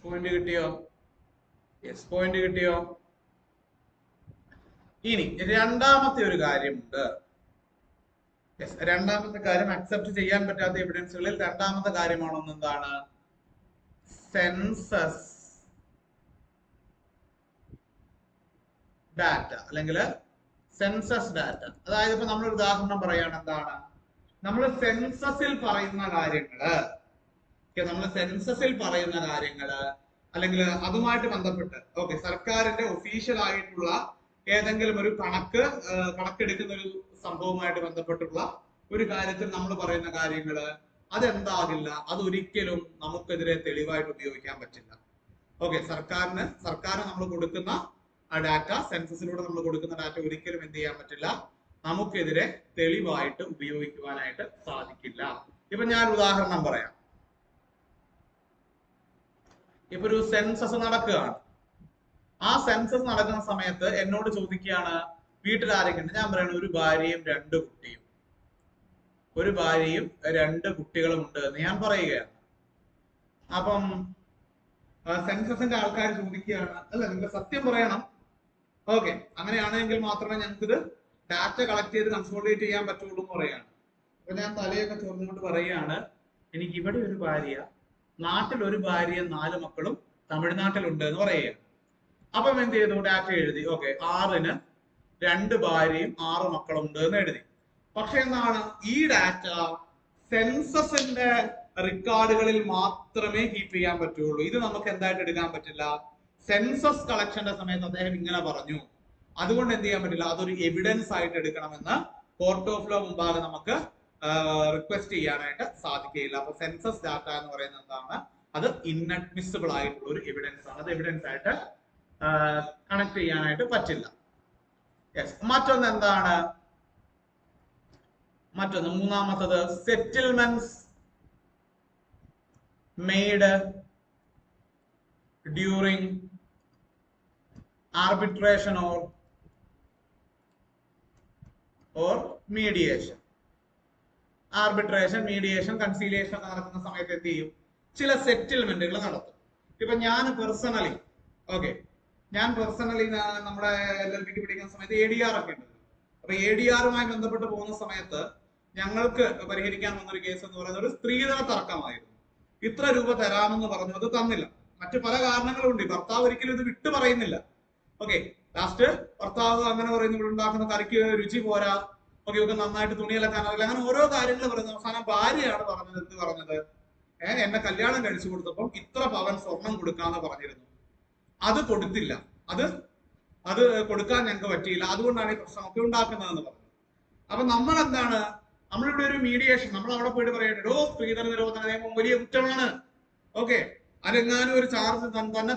Point കിട്ടിയോ? യെസ്, പോയിന്റ് കിട്ടിയോ? ഇനി രണ്ടാമത്തെ ഒരു കാര്യമുണ്ട്. രണ്ടാമത്തെ കാര്യം, അക്സെപ്റ്റ് ചെയ്യാൻ പറ്റാത്ത എവിഡൻസുകളിൽ രണ്ടാമത്തെ കാര്യമാണെന്ന് എന്താണ്? സെൻസസ് ഡാറ്റ അല്ലെങ്കിൽ സെൻസസ് ഡാറ്റ. അതായത് ഇപ്പൊ നമ്മളൊരു ഉദാഹരണം പറയാണ്. എന്താണ്? നമ്മൾ സെൻസസിൽ പറയുന്ന കാര്യങ്ങള് അല്ലെങ്കിൽ അതുമായിട്ട് ബന്ധപ്പെട്ട് സർക്കാരിന്റെ ഒഫീഷ്യൽ ആയിട്ടുള്ള ഏതെങ്കിലും ഒരു കണക്കെടുക്കുന്ന ഒരു സംഭവവുമായിട്ട് ബന്ധപ്പെട്ടുള്ള ഒരു കാര്യത്തിൽ നമ്മൾ പറയുന്ന കാര്യങ്ങള് അതെന്താകില്ല, അതൊരിക്കലും നമുക്കെതിരെ തെളിവായിട്ട് ഉപയോഗിക്കാൻ പറ്റില്ല. സർക്കാരിന് നമ്മൾ കൊടുക്കുന്ന ഡാറ്റ, സെൻസസിലൂടെ നമ്മൾ കൊടുക്കുന്ന ഡാറ്റ ഒരിക്കലും എന്ത് ചെയ്യാൻ പറ്റില്ല, നമുക്കെതിരെ തെളിവായിട്ട് ഉപയോഗിക്കുവാനായിട്ട് സാധിക്കില്ല. ഇപ്പൊ ഞാൻ ഉദാഹരണം പറയാം. ഇപ്പൊ ഒരു സെൻസസ് നടക്കുകയാണ്. ആ സെൻസസ് നടക്കുന്ന സമയത്ത് എന്നോട് ചോദിക്കുകയാണ് വീട്ടിൽ ആരൊക്കെയുണ്ട്. ഞാൻ പറയണ ഒരു ഭാര്യയും രണ്ട് കുട്ടികളും ഉണ്ട് എന്ന് ഞാൻ പറയുകയാണ്. അപ്പം സെൻസസിന്റെ ആൾക്കാർ ചോദിക്കുകയാണ്, അല്ല നിങ്ങൾ സത്യം പറയണം. അങ്ങനെയാണെങ്കിൽ മാത്രമേ ഞങ്ങൾക്ക് ഇത് ഡാറ്റ കളക്ട് ചെയ്ത് കൺസോളിഡേറ്റ് ചെയ്യാൻ പറ്റുള്ളൂ എന്ന് പറയാണ്. അപ്പൊ ഞാൻ തലയൊക്കെ ചൊറിഞ്ഞുകൊണ്ട് പറയുകയാണ്, എനിക്ക് ഇവിടെ ഒരു ഭാര്യ, നാട്ടിൽ ഒരു ഭാര്യയും 4 മക്കളും തമിഴ്നാട്ടിലുണ്ട് എന്ന് പറയുകയാണ്. അപ്പം എന്ത് ചെയ്തു? ഡാറ്റ എഴുതി. 6-ന് 2 ഭാര്യയും 6 മക്കളും ഉണ്ട് എന്ന് എഴുതി. പക്ഷെ എന്താണ്, ഈ ഡാറ്റ സെൻസസിന്റെ റെക്കോർഡുകളിൽ മാത്രമേ കീപ്പ് ചെയ്യാൻ പറ്റുള്ളൂ. ഇത് നമുക്ക് എന്തായിട്ട് എടുക്കാൻ പറ്റില്ല. സെൻസസ് കളക്ഷന്റെ സമയത്ത് അദ്ദേഹം ഇങ്ങനെ പറഞ്ഞു, അതുകൊണ്ട് എന്ത് ചെയ്യാൻ പറ്റില്ല, അതൊരു എവിഡൻസ് ആയിട്ട് എടുക്കണമെന്ന് കോർട്ട് ഓഫ് ലോ മുമ്പാകെ നമുക്ക് റിക്വസ്റ്റ് ചെയ്യാനായിട്ട് സാധിക്കുകയില്ല. അപ്പൊ സെൻസസ് ഡാറ്റ എന്ന് പറയുന്നത് എന്താണ്? അത് ഇൻഅഡ്മിസിബിൾ ആയിട്ടുള്ള ഒരു എവിഡൻസ് ആണ്. അത് എവിഡൻസ് ആയിട്ട് കണക്ട് ചെയ്യാനായിട്ട് പറ്റില്ല. മറ്റൊന്ന് എന്താണ്? മൂന്നാമത്തത്, settlements made during arbitration or mediation. Mediation, conciliation ഒക്കെ നടക്കുന്ന സമയത്ത് എന്ത് ചെയ്യും? ചില സെറ്റിൽമെന്റുകൾ നടത്തും. ഇപ്പൊ ഞാൻ പേഴ്സണലി നമ്മുടെ LLBക്ക് പഠിക്കുന്ന സമയത്ത് ADR ഒക്കെ ഉണ്ട്. അപ്പൊ ADRുമായി ബന്ധപ്പെട്ട് പോകുന്ന സമയത്ത് ഞങ്ങൾക്ക് പരിഹരിക്കാൻ വന്നൊരു കേസ് എന്ന് പറയുന്നത് ഒരു സ്ത്രീധന തർക്കമായിരുന്നു. ഇത്ര രൂപ തരാമെന്ന് പറഞ്ഞു, അത് തന്നില്ല. മറ്റു പല കാരണങ്ങളുണ്ട്. ഭർത്താവ് ഒരിക്കലും ഇത് വിട്ടു പറയുന്നില്ല. ലാസ്റ്റ് ഭർത്താവ് അങ്ങനെ പറയുന്നു, ഇവിടെ ഉണ്ടാക്കുന്ന കറിക്ക് രുചി പോരാ, നന്നായിട്ട് തുണിയിലക്കാൻ അറിയില്ല, അങ്ങനെ ഓരോ കാര്യങ്ങൾ പറയുന്നു. അവസാനം ഭാര്യയാണ് പറഞ്ഞത് എന്നെ കല്യാണം കഴിച്ചു കൊടുത്തപ്പം ഇത്ര പവൻ സ്വർണം കൊടുക്കാന്ന് പറഞ്ഞിരുന്നു, അത് കൊടുത്തില്ല, അത് കൊടുക്കാൻ ഞങ്ങൾക്ക് പറ്റിയില്ല, അതുകൊണ്ടാണ് ഈ പ്രശ്നമൊക്കെ ഉണ്ടാക്കുന്നതെന്ന് പറഞ്ഞു. അപ്പൊ നമ്മളിവിടെ ഒരു മീഡിയേഷൻ, നമ്മൾ അവിടെ പോയിട്ട് പറയണ്ടോ സ്ത്രീധന നിരോധന നിയമം വലിയ കുറ്റമാണ്. അതെങ്ങാനും ഒരു ചാർജ് തന്നെ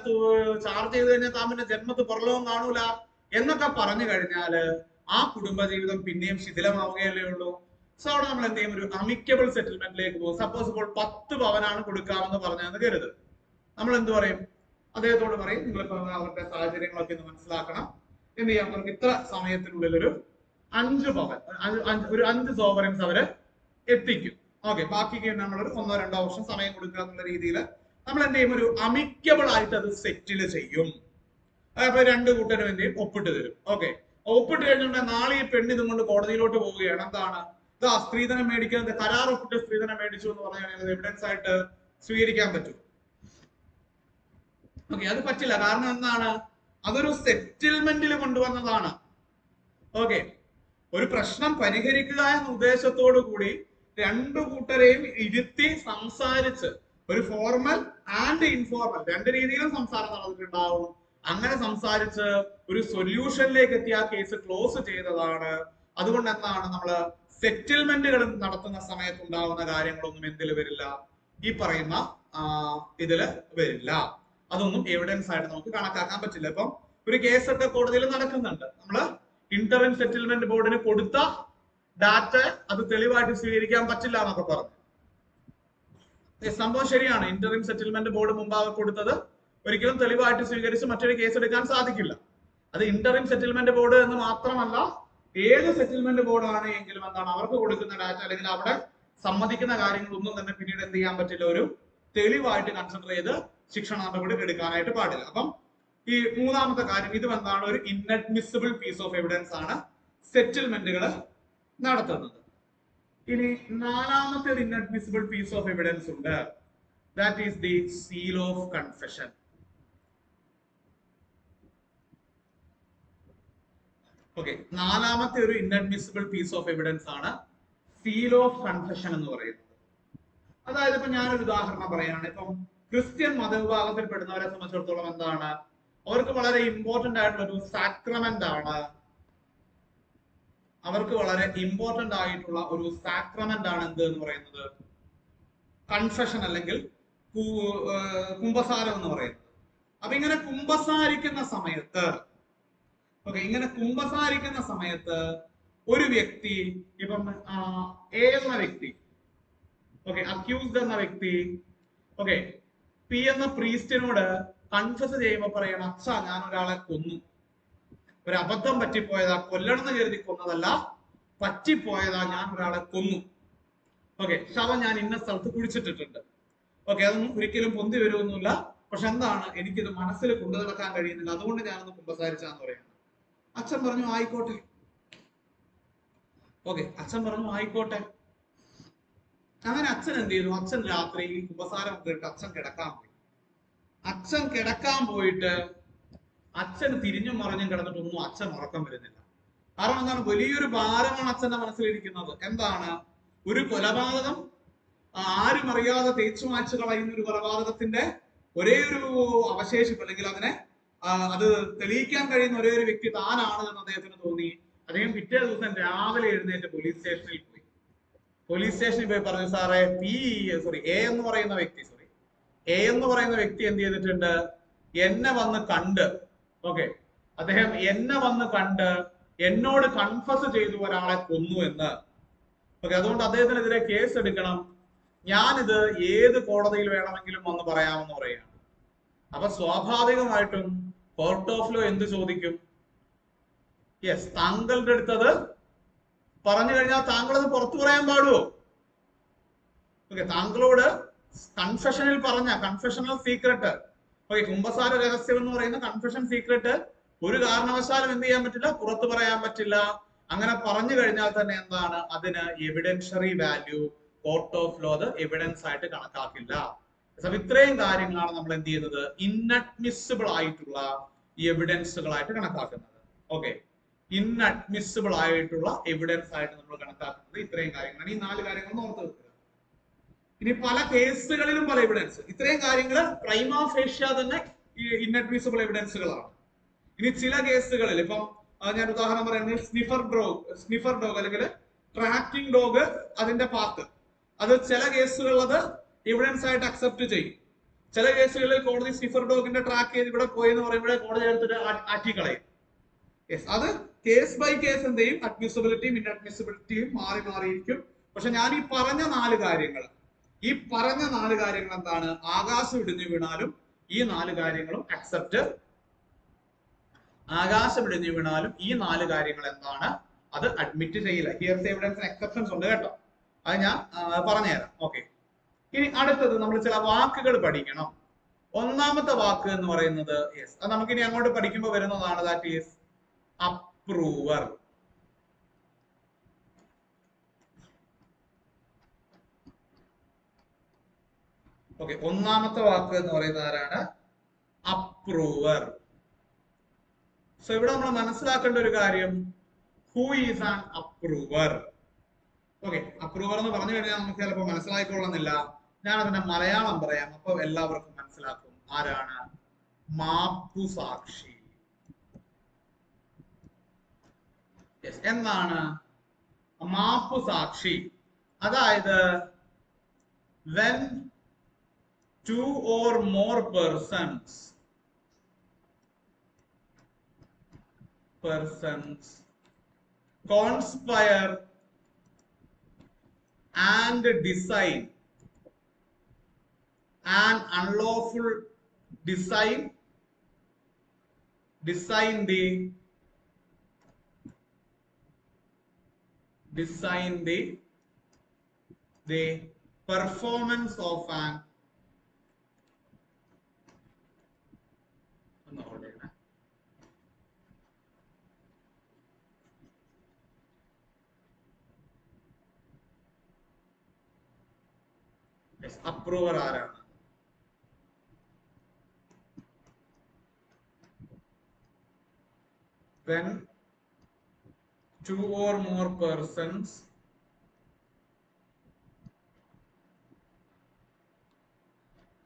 ചാർജ് ചെയ്ത് കഴിഞ്ഞാൽ താൻ പിന്നെ ജന്മത്ത് പുറലോകം കാണൂല എന്നൊക്കെ പറഞ്ഞു കഴിഞ്ഞാല് ആ കുടുംബജീവിതം പിന്നെയും ശിഥിലമാവുകയല്ലേ ഉള്ളൂ. സോ അവിടെ നമ്മൾ എന്ത് ചെയ്യും? ഒരു അമിക്കബിൾ സെറ്റിൽമെന്റിലേക്ക് പോകും. സപ്പോസ് ഇപ്പോൾ 10 പവനാണ് കൊടുക്കാമെന്ന് പറഞ്ഞതെന്ന് കരുത്. നമ്മൾ എന്ത് പറയും? അദ്ദേഹത്തോട് പറയും, നിങ്ങളിപ്പോ അവരുടെ സാഹചര്യങ്ങളൊക്കെ ഒന്ന് മനസ്സിലാക്കണം, എന്ത് ചെയ്യാം, നമുക്ക് ഇത്ര സമയത്തിനുള്ളിൽ ഒരു 5 പവൻ, ഒരു 5 സോവറിൻസ് അവര് എത്തിക്കും. ബാക്കിക്ക് നമ്മളൊരു 1-2 വർഷം സമയം കൊടുക്കുക എന്നുള്ള രീതിയിൽ നമ്മൾ എന്ത് ചെയ്യും? ഒരു അമിക്കബിൾ ആയിട്ട് അത് സെറ്റിൽ ചെയ്യും. അപ്പൊ 2 കൂട്ടരും എന്ത് ചെയ്യും? ഒപ്പിട്ട് തരും. ഒപ്പിട്ട് കഴിഞ്ഞിട്ടുണ്ടെങ്കിൽ നാളെ ഈ പെണ്ണ് ഇതും കൊണ്ട് കോടതിയിലോട്ട് പോവുകയാണ്. എന്താണ്? ഇതാ സ്ത്രീധനം മേടിക്കുന്നത്, കരാർ ഒപ്പിട്ട് സ്ത്രീധനം മേടിച്ചു എന്ന് പറഞ്ഞാൽ എവിഡൻസ് ആയിട്ട് സ്വീകരിക്കാൻ പറ്റും? അത് പറ്റില്ല. കാരണം എന്താണ്? അതൊരു സെറ്റിൽമെന്റിൽ കൊണ്ടുവന്നതാണ്. ഒരു പ്രശ്നം പരിഹരിക്കുക എന്ന ഉദ്ദേശത്തോടു കൂടി 2 കൂട്ടരെയും ഇരുത്തി സംസാരിച്ച്, ഒരു ഫോർമൽ ആൻഡ് ഇൻഫോർമൽ 2 രീതിയിലും സംസാരം നടന്നിട്ടുണ്ടാവും. അങ്ങനെ സംസാരിച്ച് ഒരു സൊല്യൂഷനിലേക്ക് എത്തി ആ കേസ് ക്ലോസ് ചെയ്തതാണ്. അതുകൊണ്ട് എന്താണ്, നമ്മള് സെറ്റിൽമെന്റുകൾ നടത്തുന്ന സമയത്ത് ഉണ്ടാവുന്ന കാര്യങ്ങളൊന്നും എന്തിൽ വരില്ല? ഈ പറയുന്ന ഇതില് വരില്ല. അതൊന്നും എവിഡൻസ് ആയിട്ട് നമുക്ക് കണക്കാക്കാൻ പറ്റില്ല. ഇപ്പം ഒരു കേസൊക്കെ കോടതിയിൽ നടക്കുന്നുണ്ട്, നമ്മള് ഇന്ററിം സെറ്റിൽമെന്റ് ബോർഡിന് കൊടുത്ത ഡാറ്റ അത് തെളിവായിട്ട് സ്വീകരിക്കാൻ പറ്റില്ല എന്നൊക്കെ പറഞ്ഞു. സംഭവം ശരിയാണ്. ഇന്ററിം സെറ്റിൽമെന്റ് ബോർഡ് മുമ്പാകെ കൊടുത്തത് ഒരിക്കലും തെളിവായിട്ട് സ്വീകരിച്ച് മറ്റൊരു കേസ് എടുക്കാൻ സാധിക്കില്ല. അത് ഇന്ററിം സെറ്റിൽമെന്റ് ബോർഡ് എന്ന് മാത്രമല്ല, ഏത് സെറ്റിൽമെന്റ് ബോർഡാണ് എങ്കിലും എന്താണ് അവർക്ക് കൊടുക്കുന്ന ഡാറ്റ അല്ലെങ്കിൽ അവിടെ സമ്മതിക്കുന്ന കാര്യങ്ങളൊന്നും തന്നെ പിന്നീട് എന്ത് ചെയ്യാൻ പറ്റില്ല, ഒരു തെളിവായിട്ട് കൺസിഡർ ചെയ്ത് ശിക്ഷ നടപടി എടുക്കാനായിട്ട് പാടില്ല. അപ്പം ഈ മൂന്നാമത്തെ കാര്യം, ഇത് എന്താണ്, ഒരു ഇൻഅഡ്മിസിബിൾ പീസ് ഓഫ് എവിഡൻസ് ആണ് സെറ്റിൽമെന്റുകൾ നടത്തുന്നത്. ഇനി നാലാമത്തെ ഒരു ഇൻഅഡ്മിസിബിൾ പീസ് ഓഫ് എവിഡൻസ് ഉണ്ട്. That is the seal of confession. Okay, നാലാമത്തെ ഒരു ഇൻഅഡ്മിസിബിൾ പീസ് ഓഫ് എവിഡൻസ് ആണ് സീൽ ഓഫ് കൺഫെഷൻ എന്ന് പറയുന്നത്. അതായത് ഇപ്പൊ ഞാനൊരു ഉദാഹരണം പറയാണ്. ഇപ്പം ക്രിസ്ത്യൻ മതവിഭാഗത്തിൽ പെടുന്നവരെ സംബന്ധിച്ചിടത്തോളം എന്താണ്, അവർക്ക് വളരെ ഇമ്പോർട്ടന്റ് ആയിട്ടുള്ള ഒരു സാക്രമെന്റ് ആണ്, അവർക്ക് വളരെ ഇമ്പോർട്ടന്റ് ആയിട്ടുള്ള ഒരു സാക്രമെന്റ് ആണ് എന്ത് എന്ന് പറയുന്നത്, കൺഫെഷൻ അല്ലെങ്കിൽ കുംഭസാരം എന്ന് പറയുന്നത്. അപ്പൊ ഇങ്ങനെ കുംഭസാരിക്കുന്ന സമയത്ത്, ഒരു വ്യക്തി, ഇപ്പം എ എന്ന വ്യക്തി, അക്യൂസ്ഡ് എന്ന വ്യക്തി പി എന്ന പ്രീസ്റ്റിനോട് കൺഫസ് ചെയ്യുമ്പോൾ പറയണം, അച്ഛാ ഞാൻ ഒരാളെ കൊന്നു, ഒരു അബദ്ധം പറ്റിപ്പോയതാ, കൊല്ലണം എന്ന് കരുതി കൊന്നതല്ല, പറ്റിപ്പോയതാ, ഞാൻ ഒരാളെ കൊന്നു. ശവം ഞാൻ ഇന്ന സ്ഥലത്ത് കുഴിച്ചിട്ടിട്ടുണ്ട്. അതൊന്നും ഒരിക്കലും പൊന്തി വരുമൊന്നുമില്ല, പക്ഷെ എന്താണ്, എനിക്കിത് മനസ്സിൽ കൊണ്ടു നടക്കാൻ കഴിയുന്നില്ല, അതുകൊണ്ട് ഞാനൊന്ന് കുമ്പസാരിച്ചാന്ന് പറയുന്നത്. അച്ഛൻ പറഞ്ഞു ആയിക്കോട്ടെ. അച്ഛൻ പറഞ്ഞു ആയിക്കോട്ടെ. അങ്ങനെ അച്ഛൻ എന്ത് ചെയ്തു, അച്ഛൻ രാത്രി ഈ കുമ്പസാരം കേട്ട് അച്ഛൻ കിടക്കാൻ പോയി. അച്ഛൻ കിടക്കാൻ പോയിട്ട് അച്ഛൻ തിരിഞ്ഞും മറിഞ്ഞും കിടന്നിട്ടൊന്നും അച്ഛൻ ഉറക്കം വരുന്നില്ല. കാരണം എന്താണ്, വലിയൊരു ഭാരമാണ് അച്ഛന്റെ മനസ്സിലിരിക്കുന്നത്. എന്താണ്, ഒരു കൊലപാതകം, ആരും അറിയാതെ തേച്ചു മായ്ച്ചു കളയുന്ന ഒരു കൊലപാതകത്തിന്റെ ഒരേ ഒരു അവശേഷിപ്പ്, അല്ലെങ്കിൽ അതിനെ അത് തെളിയിക്കാൻ കഴിയുന്ന ഒരേ ഒരു വ്യക്തി താനാണ് എന്ന് അദ്ദേഹത്തിന് തോന്നി. അദ്ദേഹം പിറ്റേ ദിവസം രാവിലെ എഴുന്നേറ്റ് പോലീസ് സ്റ്റേഷനിൽ പോയി പറഞ്ഞു, സാറേ എ എന്ന് പറയുന്ന വ്യക്തി എന്ത് ചെയ്തിട്ടുണ്ട്, എന്നെ വന്ന് കണ്ട്, അദ്ദേഹം എന്നെ വന്ന് കണ്ട് എന്നോട് കൺഫസ് ചെയ്തു ഒരാളെ കൊന്നു എന്ന്. അതുകൊണ്ട് അദ്ദേഹത്തിനെതിരെ കേസ് എടുക്കണം, ഞാനിത് ഏത് കോടതിയിൽ വേണമെങ്കിലും വന്ന് പറയാമെന്ന് പറയുകയാണ്. അപ്പൊ സ്വാഭാവികമായിട്ടും കോർട്ട് ഓഫ് ലോ എന്ത് ചോദിക്കും, താങ്കളുടെ അടുത്തത് പറഞ്ഞു കഴിഞ്ഞാൽ താങ്കൾ അത് പുറത്തു പറയാൻ പാടുവോ? താങ്കളോട് കൺഫെഷനിൽ പറഞ്ഞ കൺഫെഷണൽ സീക്രട്ട്, കുംഭസാര രഹസ്യം എന്ന് പറയുന്ന കൺഫെഷൻ സീക്രട്ട് ഒരു കാരണവശാലും എന്ത് ചെയ്യാൻ പറ്റില്ല, പുറത്തു പറയാൻ പറ്റില്ല. അങ്ങനെ പറഞ്ഞു കഴിഞ്ഞാൽ തന്നെ എന്താണ്, അതിന് evidentiary value court of law അത് എവിഡൻസ് ആയിട്ട് കണക്കാക്കില്ല. ഇത്രയും കാര്യങ്ങളാണ് നമ്മൾ എന്ത് ചെയ്യുന്നത്, ഇൻഅഡ്മിസിബിൾ ആയിട്ടുള്ള എവിഡൻസുകളായിട്ട് കണക്കാക്കുന്നത്. ഇൻഅഡ്മിസിബിൾ ആയിട്ടുള്ള എവിഡൻസ് ആയിട്ട് നമ്മൾ കണക്കാക്കുന്നത് ഇത്രയും കാര്യങ്ങളാണ്. ഈ 4 കാര്യങ്ങൾ ഓർത്ത് വെക്കുക. ഇനി പല കേസുകളിലും പല എവിഡൻസ്, ഇത്രയും കാര്യങ്ങൾ പ്രൈമാ ഫേഷ്യ തന്നെ ഇൻഅഡ്മിസിബിൾ എവിഡൻസുകളാണ്. ഇനി ചില കേസുകളിൽ, ഇപ്പം ഞാൻ ഉദാഹരണം പറയുന്നത് സ്നിഫർ ഡോഗ് അല്ലെങ്കിൽ ട്രാക്കിംഗ് ഡോഗ്, അതിന്റെ പാർട്ട്, അത് ചില കേസുകളിൽ അത് എവിഡൻസ് ആയിട്ട് അക്സെപ്റ്റ് ചെയ്യും. ചില കേസുകളിൽ കോടതി സ്നിഫർ ഡോഗിന്റെ ട്രാക്ക് ചെയ്ത് ഇവിടെ പോയെന്ന് പറയുമ്പോഴേ കോടതി എടുത്തിട്ട് ആറ്റിക്കളയും. അത് കേസ് ബൈ കേസ് എന്ത് ചെയ്യും, അഡ്മിസിബിലിറ്റിയും ഇൻഅഡ്മിസിബിലിറ്റിയും മാറി മാറിയിരിക്കും. പക്ഷെ ഞാൻ ഈ പറഞ്ഞ 4 കാര്യങ്ങൾ എന്താണ്, ആകാശം ഇടിഞ്ഞു വീണാലും ഈ 4 കാര്യങ്ങളും അക്സെപ്റ്റ്, ആകാശം ഇടിഞ്ഞു വീണാലും ഈ 4 കാര്യങ്ങൾ എന്താണ്, അത് അഡ്മിറ്റ് ചെയ്യില്ല. ഹിയർസേ എവിഡൻസിന് എക്സെപ്ഷൻസ് ഉണ്ട് കേട്ടോ, അത് ഞാൻ പറഞ്ഞുതരാം. ഇനി അടുത്തത് നമ്മൾ ചില വാക്കുകൾ പഠിക്കണം. ഒന്നാമത്തെ വാക്ക് എന്ന് പറയുന്നത് അത് നമുക്കിനി അങ്ങോട്ട് പഠിക്കുമ്പോൾ വരുന്നതാണ്, ദാറ്റ് ഈസ് അപ്രൂവർ. ഒന്നാമത്തെ വാക്ക് എന്ന് പറയുന്നത് ആരാണ്, അപ്രൂവർ. സോ ഇവിടെ നമ്മൾ മനസ്സിലാക്കേണ്ട ഒരു കാര്യം, who is an approver. Approver എന്ന് പറഞ്ഞു കഴിഞ്ഞാൽ നമുക്ക് ചിലപ്പോൾ മനസ്സിലായിക്കൊള്ളുന്നില്ല. ഞാൻ അതിന്റെ മലയാളം പറയാം, അപ്പൊ എല്ലാവർക്കും മനസ്സിലാക്കും. ആരാണ്, മാപ്പുസാക്ഷി. എന്നാണ് മാപ്പുസാക്ഷി? അതായത് when 2 or more persons conspire and decide an unlawful design the performance of an approver ആരാണ്? When two or more persons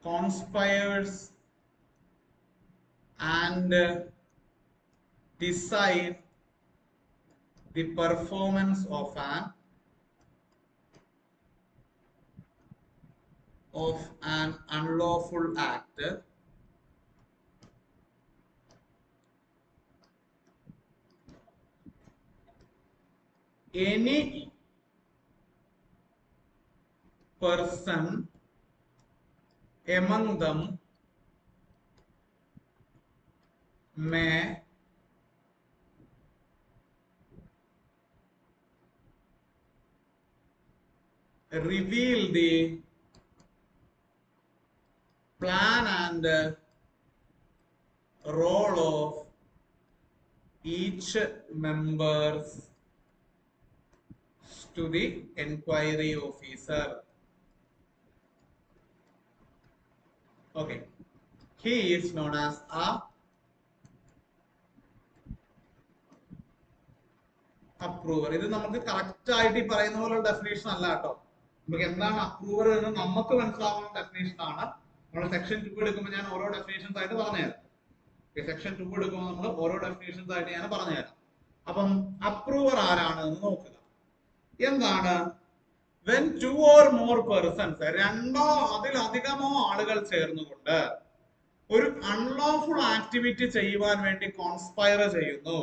conspires and decide the performance of an unlawful act, any person among them may reveal the plan and role of each members to the inquiry officer. Okay, he is known as a approver. ഇത് നമുക്ക് correct ആയിട്ട് ഈ പറയുന്ന പോലെ definition അല്ല കേട്ടോ. നമുക്ക് എന്താണ് അപ്രൂവർ എന്ന് നമുക്ക് മനസ്സിലാവുന്ന ഡെഫിനേഷൻ ആണ്. നമ്മൾ സെക്ഷൻ 2 എടുക്കുമ്പോൾ ഞാൻ ഓരോ ഡെഫിനേഷൻസ് ആയിട്ട് പറഞ്ഞുതരാം. സെക്ഷൻ 2 എടുക്കുമ്പോൾ നമ്മൾ ഓരോ ഡെഫിനേഷൻസ് ആയിട്ട് ഞാൻ പറഞ്ഞുതരാം. അപ്പം അപ്രൂവർ ആരാണ് എന്ന് നോക്കുക. എന്താണ്? when two or more persons, രണ്ടോ അതിലധികമോ ആളുകൾ ചേർന്നുകൊണ്ട് ഒരു അൺലോഫുൾ ആക്ടിവിറ്റി ചെയ്യുവാൻ വേണ്ടി കോൺസ്പയർ ചെയ്യുന്നു,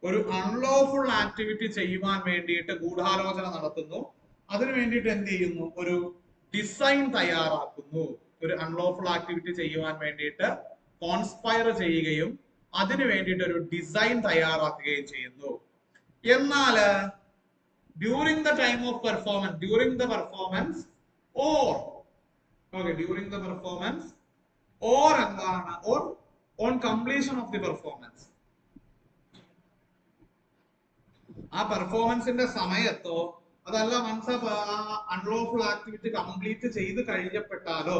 ഒരു അൺലോഫുൾ ആക്ടിവിറ്റി ചെയ്യുവാൻ വേണ്ടിയിട്ട് ഗൂഢാലോചന നടത്തുന്നു, അതിനു വേണ്ടിയിട്ട് എന്ത് ചെയ്യുന്നു? ഒരു ഡിസൈൻ തയ്യാറാക്കുന്നു. ഒരു അൺലോഫുൾ ആക്ടിവിറ്റി ചെയ്യുവാൻ വേണ്ടിയിട്ട് കോൺസ്പയർ ചെയ്യുകയും അതിനു വേണ്ടിയിട്ട് ഒരു ഡിസൈൻ തയ്യാറാക്കുകയും ചെയ്യുന്നു. എന്നാൽ during the time of performance, during the performance or എന്താണ്? or on completion of the performance, ആ പെർഫോമൻസിന്റെ സമയത്തോ അതല്ല വൺസ് അൺലോഫുൾ ആക്ടിവിറ്റി കംപ്ലീറ്റ് ചെയ്ത് കഴിഞ്ഞപ്പെട്ടാലോ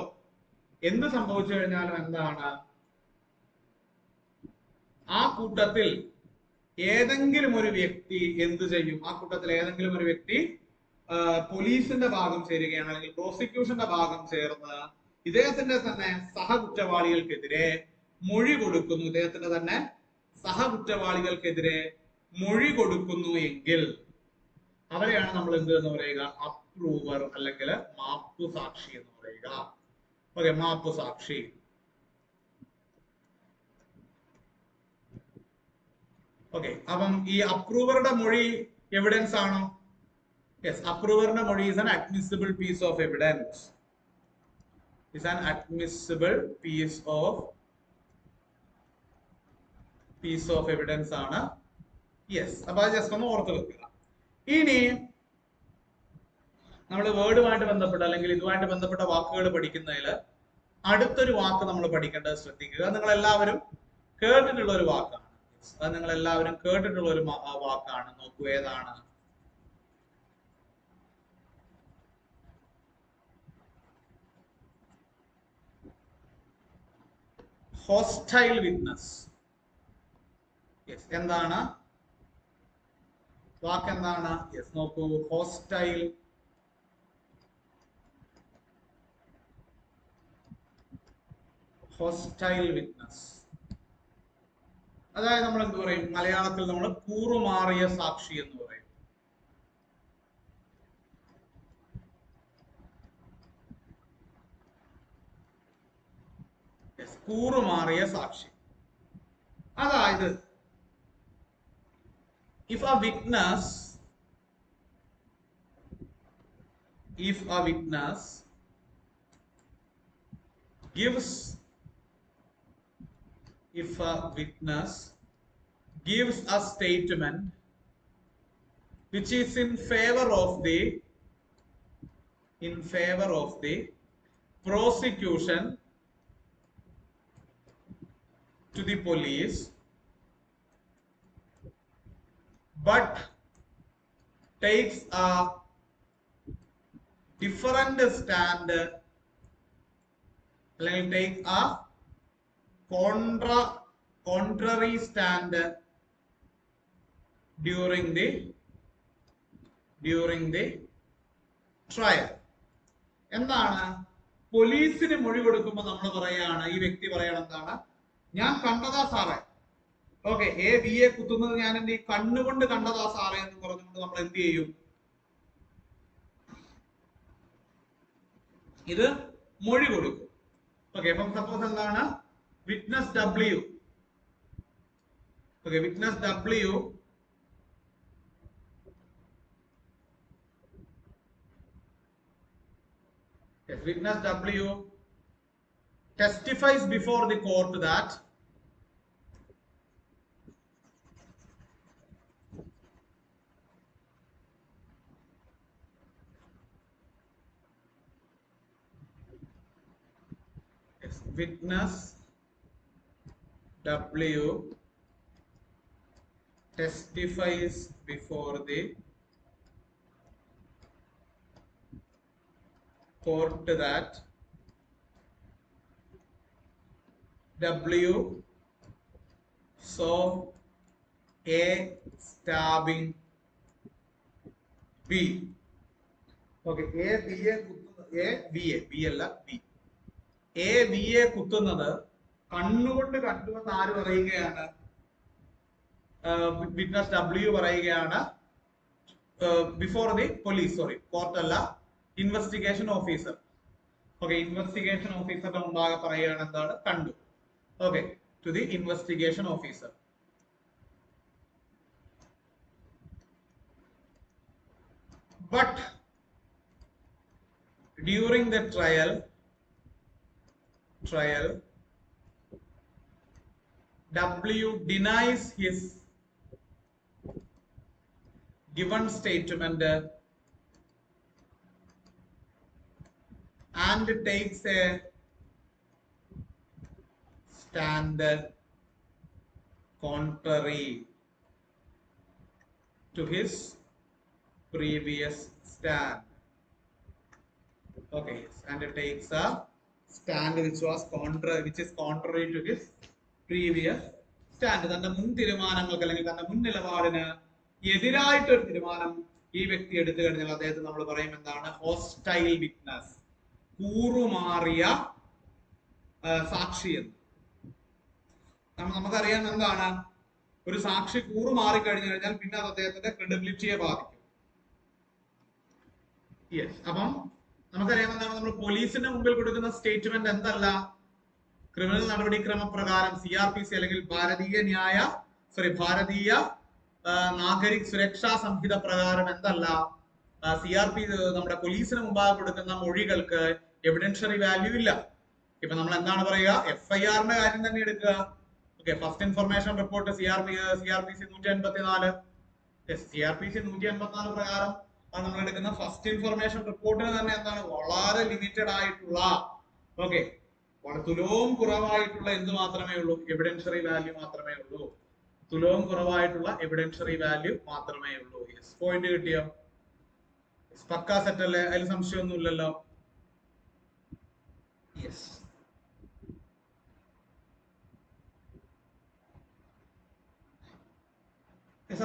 എന്ത് സംഭവിച്ചു കഴിഞ്ഞാലും എന്താണ്? ആ കൂട്ടത്തിൽ ഏതെങ്കിലും ഒരു വ്യക്തി എന്ത് ചെയ്യും? ആ കൂട്ടത്തിൽ ഏതെങ്കിലും ഒരു വ്യക്തി പോലീസിന്റെ ഭാഗം ചേരുകയാണ്, അല്ലെങ്കിൽ പ്രോസിക്യൂഷന്റെ ഭാഗം ചേർന്ന് ഇദ്ദേഹത്തിന്റെ തന്നെ സഹകുറ്റവാളികൾക്കെതിരെ മൊഴി കൊടുക്കുന്നു, ഇദ്ദേഹത്തിന്റെ തന്നെ സഹകുറ്റവാളികൾക്കെതിരെ മൊഴി കൊടുക്കുന്നു എങ്കിൽ അവരെയാണ് നമ്മൾ എന്ത് എന്ന് പറയുക? അപ്രൂവർ അല്ലെങ്കിൽ മാപ്പു സാക്ഷി എന്ന് പറയുക. ഓക്കെ, മാപ്പു സാക്ഷി. ഓക്കെ, അപ്പം ഈ അപ്രൂവറുടെ മൊഴി എവിഡൻസ് ആണോ? യെസ്, അപ്രൂവറിന്റെ മൊഴി is an admissible piece of evidence. Is an admissible piece of evidence ആണ്. യെസ്, അപ്പൊ അത് ജസ്റ്റ് ഒന്ന് ഓർത്ത് വെക്കുക. ഇനി നമ്മൾ വേർഡുമായിട്ട് ബന്ധപ്പെട്ട അല്ലെങ്കിൽ ഇതുമായിട്ട് ബന്ധപ്പെട്ട വാക്കുകൾ പഠിക്കുന്നതിൽ അടുത്തൊരു വാക്ക് നമ്മൾ പഠിക്കേണ്ടത് ശ്രദ്ധിക്കുക. നിങ്ങൾ എല്ലാവരും കേട്ടിട്ടുള്ള ഒരു വാക്കാണ്. അത് നിങ്ങൾ എല്ലാവരും കേട്ടിട്ടുള്ള ഒരു വാക്കാണ്. നോക്കൂ, ഏതാണ്? Hostile witness. യെസ്, എന്താണ് വാക്ക്? എന്താണ്? യെസ്, നോക്കൂ, ഹോസ്റ്റൈൽ വിറ്റ്നസ്. അതായത് നമ്മൾ എന്ത് പറയും? മലയാളത്തിൽ നമ്മൾ കൂറുമാറിയ സാക്ഷി എന്ന് പറയും. കൂറുമാറിയ സാക്ഷി. അതായത് if a witness gives, if a witness gives a statement which is in favor of the prosecution to the police, but takes a different stand, like take a contrary stand during the trial. എന്താണ് പോലീസിന് മൊഴി കൊടുക്കുമ്പോൾ നമ്മൾ പറയാണ്, ഈ വ്യക്തി പറയണം എന്താണ്, ഞാൻ കണ്ടതാ സാറേ, ഓക്കെ, എ ബി എ കുത്തുന്നത് ഞാൻ എന്റെ ഈ കണ്ണുകൊണ്ട് കണ്ടതാ സാറേ എന്ന് പറഞ്ഞുകൊണ്ട് നമ്മൾ എന്ത് ചെയ്യും, ഇത് മൊഴി കൊടുക്കും. ഓക്കെ, അപ്പം സപ്പോസ് എന്താണ്, witness W, okay, witness W witness W testifies before the court that witness W testifies before the court that W saw A stabbing B. Okay, A B അല്ല B. A B യെ കുത്തുന്നത് കണ്ണുകൊണ്ട് കണ്ടുവെന്ന് ആര് പറയുകയാണ്, witness W പറയുകയാണ്, before the police, sorry court അല്ല, investigation officer. Okay, investigation ഓഫീസറുടെ മുമ്പാകെ പറയുകയാണ് എന്താണ്, കണ്ടു. Okay, to the investigation officer. But during the trial W denies his given statement and takes a stand contrary to his previous stand. Okay, and takes a stand which is contrary to his previous stand. തന്റെ മുൻ തീരുമാനങ്ങൾക്ക് അല്ലെങ്കിൽ തന്റെ മുൻ നിലപാടിന് എതിരായിട്ടൊരു തീരുമാനം ഈ വ്യക്തി എടുത്തു കഴിഞ്ഞാൽ അദ്ദേഹത്തെ നമ്മൾ പറയും എന്താണ്, ഹോസ്റ്റൈൽ വിറ്റ്നസ്, കൂറുമാറിയ സാക്ഷി എന്ന്. നമുക്കറിയാം എന്താണ്, ഒരു സാക്ഷി കൂറുമാറി കഴിഞ്ഞു കഴിഞ്ഞാൽ പിന്നെ അത് അദ്ദേഹത്തിന്റെ ക്രെഡിബിലിറ്റിയെ ബാധിക്കും. യെസ്, അപ്പം നമുക്കറിയാം എന്താണ്, നമ്മൾ പോലീസിന്റെ മുമ്പിൽ കൊടുക്കുന്ന സ്റ്റേറ്റ്മെന്റ് എന്തല്ല, ക്രിമിനൽ നടപടിക്രമപ്രകാരം CRPC അല്ലെങ്കിൽ ഭാരതീയ നാഗരിക് സുരക്ഷാ സംഹിത പ്രകാരം എന്തല്ല, നമ്മുടെ പോലീസിന് മുമ്പാകെ കൊടുക്കുന്ന മൊഴികൾക്ക് എവിഡൻഷ്യറി വാല്യൂ ഇല്ല. ഇപ്പൊ നമ്മൾ എന്താണ് പറയുക, FIRന്റെ കാര്യം തന്നെ എടുക്കുക. Okay, first information report CRPC 184, CRPC 184 പ്രകാരം നമ്മൾ എടുക്കുന്ന ഫസ്റ്റ് ഇൻഫർമേഷൻ റിപ്പോർട്ടിന് തന്നെ എന്താണ്, വളരെ ലിമിറ്റഡ് ആയിട്ടുള്ള, ഓക്കെ, വളരെ തുലവും കുറവായിട്ടുള്ള എന്ത് മാത്രമേ ഉള്ളൂ, എവിഡൻഷ്യറി വാല്യൂ മാത്രമേ ഉള്ളൂ. തുലവും കുറവായിട്ടുള്ള എവിഡൻഷ്യറി വാല്യൂ മാത്രമേ ഉള്ളൂ. യെസ്, പോയിന്റ് കിട്ടിയോ? പക്കാ സെറ്റ് അല്ലേ, അതിൽ സംശയമൊന്നും ഇല്ലല്ലോ. യെസ്,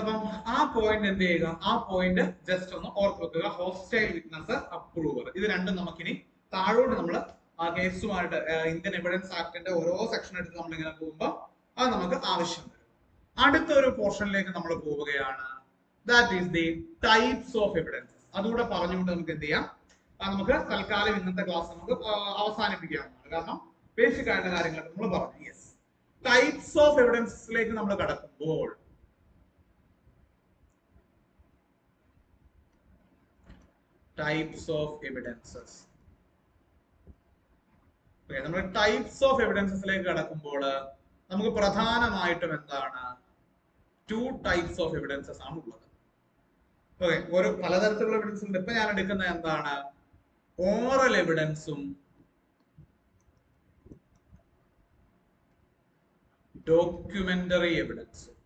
അപ്പം ആ പോയിന്റ് എന്ത് ചെയ്യുക, ആ പോയിന്റ് ജസ്റ്റ് ഒന്ന് ഓർത്ത് വെക്കുക. ഹോസ്റ്റൈൽ വിറ്റ്നസ്, അപ്രൂവർ, ഇത് രണ്ടും നമുക്കിനി താഴോട്ട് നമ്മൾ ആ കേസുമായിട്ട് ഇന്ത്യൻ എവിഡൻസ് ആക്ടിന്റെ ഓരോ സെക്ഷൻ എടുത്ത് നമ്മൾ ഇങ്ങനെ പോകുമ്പോൾ അത് നമുക്ക് ആവശ്യം വരും. അടുത്ത ഒരു പോർഷനിലേക്ക് നമ്മൾ പോവുകയാണ്, that is the types of evidence. അതുകൂടെ പറഞ്ഞുകൊണ്ട് നമുക്ക് എന്ത് ചെയ്യാം, നമുക്ക് തൽക്കാലം ഇന്നത്തെ ക്ലാസ് നമുക്ക് അവസാനിപ്പിക്കാവുന്നതാണ്. കാരണം ബേസിക് ആയിട്ടുള്ള കാര്യങ്ങളൊക്കെ നമ്മൾ പറഞ്ഞു. യെസ്, ടൈപ്സ് ഓഫ് എവിഡൻസിലേക്ക് നമ്മൾ കടക്കുമ്പോൾ types of evidences. നമ്മൾ ടൈപ്സ് ഓഫ് എവിഡൻസസിലേക്ക് കടക്കുമ്പോൾ നമുക്ക് പ്രധാനമായിട്ടും എന്താണ് 2 ടൈപ്സ് ഓഫ് എവിഡൻസസ് ആണ് ഉള്ളത്. ഓക്കെ, ഓരോ പലതരത്തിലുള്ള എവിഡൻസ് ഉണ്ട്. ഇപ്പൊ ഞാൻ എടുക്കുന്നത് എന്താണ്, ഓറൽ എവിഡൻസും ഡോക്യുമെന്ററി എവിഡൻസും.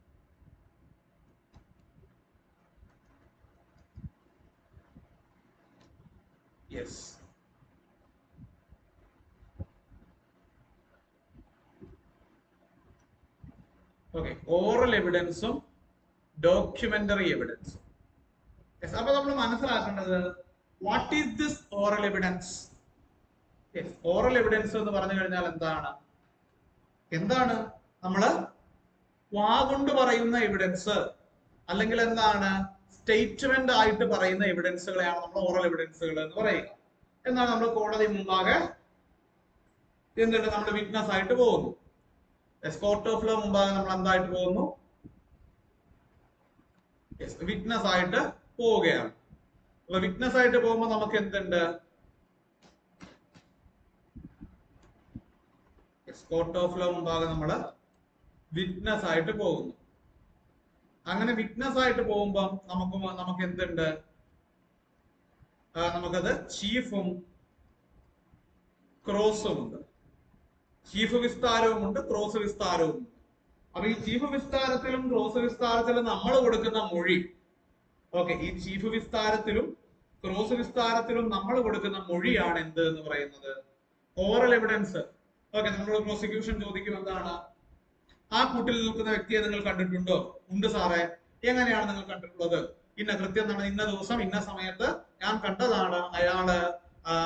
യെസ്, ഓക്കെ, ഓറൽ എവിഡൻസും ഡോക്യുമെന്ററി എവിഡൻസും. അപ്പൊ നമ്മൾ മനസ്സിലാക്കേണ്ടത് what is this oral evidence. Oral evidence എന്ന് പറഞ്ഞു കഴിഞ്ഞാൽ എന്താണ് നമ്മള് വാഗൊണ്ട് പറയുന്ന എവിഡൻസ്, അല്ലെങ്കിൽ എന്താണ് സ്റ്റേറ്റ്മെന്റ് ആയിട്ട് പറയുന്ന എവിഡൻസുകളെയാണ് നമ്മൾ ഓറൽ എവിഡൻസുകൾ എന്ന് പറയുക. എന്നാൽ നമ്മൾ കോടതി മുമ്പാകെ എന്നിട്ട് നമ്മൾ വിറ്റ്നസ് ആയിട്ട് പോകുന്നു. കോർട്ട് ഓഫ് ലോ മുമ്പാകെ നമ്മൾ എന്തായിട്ട് പോകുന്നു, വിറ്റ്നസ് ആയിട്ട് പോവുകയാണ്. അപ്പൊ വിറ്റ്നസ് ആയിട്ട് പോകുമ്പോൾ നമുക്ക് എന്തുണ്ട്, കോർട്ട് ഓഫ് ലോ മുമ്പാകെ നമ്മള് വിറ്റ്നസ് ആയിട്ട് പോകുന്നു. അങ്ങനെ വിറ്റ്നസ് ആയിട്ട് പോകുമ്പോൾ നമുക്ക് എന്തുണ്ട്, നമുക്കത് ചീഫും ക്രോസും ഉണ്ട്. ചീഫ് വിസ്താരവും ഉണ്ട്, ക്രോസ് വിസ്താരവും ഉണ്ട്. അപ്പൊ ഈ ചീഫ് വിസ്താരത്തിലും ക്രോസ് വിസ്താരത്തിലും നമ്മൾ കൊടുക്കുന്ന മൊഴി, ഓക്കെ, ഈ ചീഫ് വിസ്താരത്തിലും ക്രോസ് വിസ്താരത്തിലും നമ്മൾ കൊടുക്കുന്ന മൊഴിയാണ് എന്ത് എന്ന് പറയുന്നത്, ഓറൽ എവിഡൻസ്. ഓക്കെ, നമ്മൾ പ്രോസിക്യൂഷൻ ചോദിക്കും എന്താണ്, ആ കൂട്ടിൽ നിൽക്കുന്ന വ്യക്തിയെ നിങ്ങൾ കണ്ടിട്ടുണ്ടോ? ഉണ്ട് സാറേ. എങ്ങനെയാണ് നിങ്ങൾ കണ്ടിട്ടുള്ളത്? ഇന്ന കൃത്യം നടന്ന ഇന്ന ദിവസം ഇന്ന സമയത്ത് ഞാൻ കണ്ടതാണ് അയാള്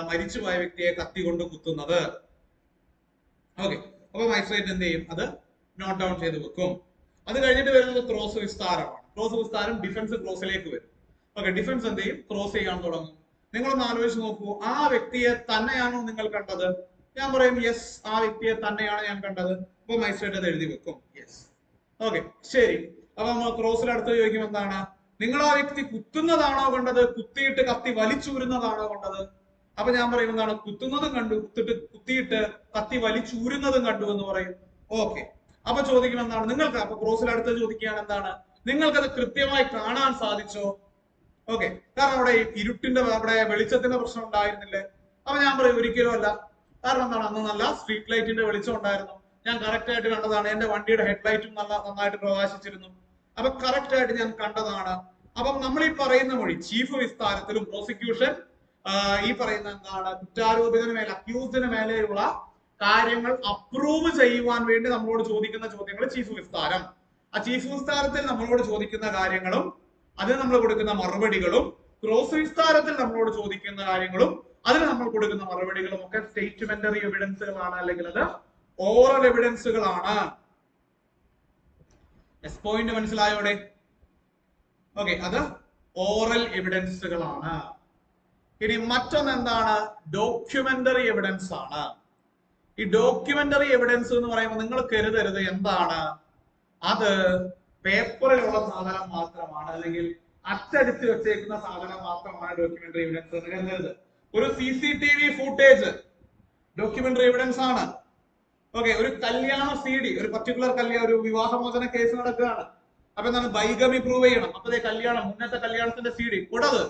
മരിച്ചുപോയ വ്യക്തിയെ കത്തി കൊണ്ട് കുത്തുന്നത്. ഓക്കെ, അപ്പൊ മജിസ്ട്രേറ്റ് എന്ത് ചെയ്യും, അത് നോട്ട് ഡൗൺ ചെയ്ത് വെക്കും. അത് കഴിഞ്ഞിട്ട് വരുന്നത് ക്രോസ് വിസ്താരമാണ്. ക്രോസ് വിസ്താരം ഡിഫൻസ് ക്രോസിലേക്ക് വരും. ഓക്കെ, ഡിഫൻസ് എന്ത് ചെയ്യും, ക്രോസ് ചെയ്യാൻ തുടങ്ങും. നിങ്ങളൊന്ന് ആലോചിച്ച് നോക്കൂ, ആ വ്യക്തിയെ തന്നെയാണോ നിങ്ങൾ കണ്ടത്? ഞാൻ പറയും യെസ്, ആ വ്യക്തിയെ തന്നെയാണ് ഞാൻ കണ്ടത്. അപ്പൊ മജിസ്ട്രേറ്റ് അത് എഴുതി വെക്കും, യെസ്. ഓക്കെ, ശരി. അപ്പൊ നമ്മൾ ക്രോസിൽ അടുത്ത് ചോദിക്കും എന്താണ്, നിങ്ങൾ ആ വ്യക്തി കുത്തുന്നതാണോ കണ്ടത്, കുത്തിയിട്ട് കത്തി വലിച്ചൂരുന്നതാണോ കണ്ടത്? അപ്പൊ ഞാൻ പറയും എന്താണ്, കുത്തുന്നതും കണ്ടു, കുത്തിയിട്ട് കത്തി വലിച്ചൂരുന്നതും കണ്ടു എന്ന് പറയും. ഓക്കെ, അപ്പൊ ചോദിക്കും എന്താണ്, നിങ്ങൾക്ക്, അപ്പൊ ക്രോസിൽ അടുത്ത് ചോദിക്കുകയാണ് എന്താണ്, നിങ്ങൾക്കത് കൃത്യമായി കാണാൻ സാധിച്ചോ? ഓക്കെ, കാരണം അവിടെ ഇരുട്ടിന്റെ അവിടെ വെളിച്ചത്തിന്റെ പ്രശ്നം ഉണ്ടായിരുന്നില്ലേ? അപ്പൊ ഞാൻ പറയും ഒരിക്കലും അല്ല. കാരണം എന്താണ്, അന്ന് നല്ല സ്ട്രീറ്റ് ലൈറ്റിന്റെ വെളിച്ചം ഉണ്ടായിരുന്നു, ഞാൻ കറക്റ്റ് ആയിട്ട് കണ്ടതാണ്. എന്റെ വണ്ടിയുടെ ഹെഡ്ലൈറ്റും നന്നായിട്ട് പ്രകാശിച്ചിരുന്നു. അപ്പൊ കറക്റ്റ് ആയിട്ട് ഞാൻ കണ്ടതാണ്. അപ്പം നമ്മൾ ഈ പറയുന്ന മൊഴി ചീഫ് വിസ്താരത്തിലും പ്രോസിക്യൂഷൻ ഈ പറയുന്ന എന്താണ്, കുറ്റാരോപിതന് മേലെ, അക്യൂസ്ഡിന് മേലെയുള്ള കാര്യങ്ങൾ അപ്രൂവ് ചെയ്യുവാൻ വേണ്ടി നമ്മളോട് ചോദിക്കുന്ന ചോദ്യങ്ങൾ ചീഫ് വിസ്താരം. ആ ചീഫ് വിസ്താരത്തിൽ നമ്മളോട് ചോദിക്കുന്ന കാര്യങ്ങളും അതിന് നമ്മൾ കൊടുക്കുന്ന മറുപടികളും, ക്രോസ് വിസ്താരത്തിൽ നമ്മളോട് ചോദിക്കുന്ന കാര്യങ്ങളും അതിന് നമ്മൾ കൊടുക്കുന്ന മറുപടികളും ഒക്കെ സ്റ്റേറ്റ്മെന്ററി എവിഡൻസുകളാണ്, അല്ലെങ്കിൽ അത് ഓറൽ എവിഡൻസുകളാണ്. പോയിന്റ് മനസ്സിലായോടെ? ഓക്കെ, അത് ഓറൽ എവിഡൻസുകളാണ്. ഇനി മറ്റൊന്ന് എന്താണ്, ഡോക്യുമെന്ററി എവിഡൻസ് ആണ്. ഈ ഡോക്യുമെന്ററി എവിഡൻസ് എന്ന് പറയുമ്പോൾ നിങ്ങൾ കരുതരുത് എന്താണ്, അത് പേപ്പറിലുള്ള സാധനം മാത്രമാണ്, അല്ലെങ്കിൽ അച്ചടിച്ച് വെച്ചേക്കുന്ന സാധനം മാത്രമാണ് ഡോക്യുമെന്ററി എവിഡൻസ് എന്ന് കരുതരുത്. ഒരു CCTV ഫുട്ടേജ് ഡോക്യുമെന്ററി എവിഡൻസ് ആണ്. ഓക്കെ, ഒരു കല്യാണ CD, ഒരു പർട്ടിക്കുലർ ഒരു വിവാഹമോചന കേസ് നടക്കുകയാണ്. അപ്പൊ എന്താണ്, ബൈഗമി പ്രൂവ് ചെയ്യണം. അപ്പൊ കല്യാണം, മുന്നത്തെ കല്യാണത്തിന്റെ CD കൂടത്,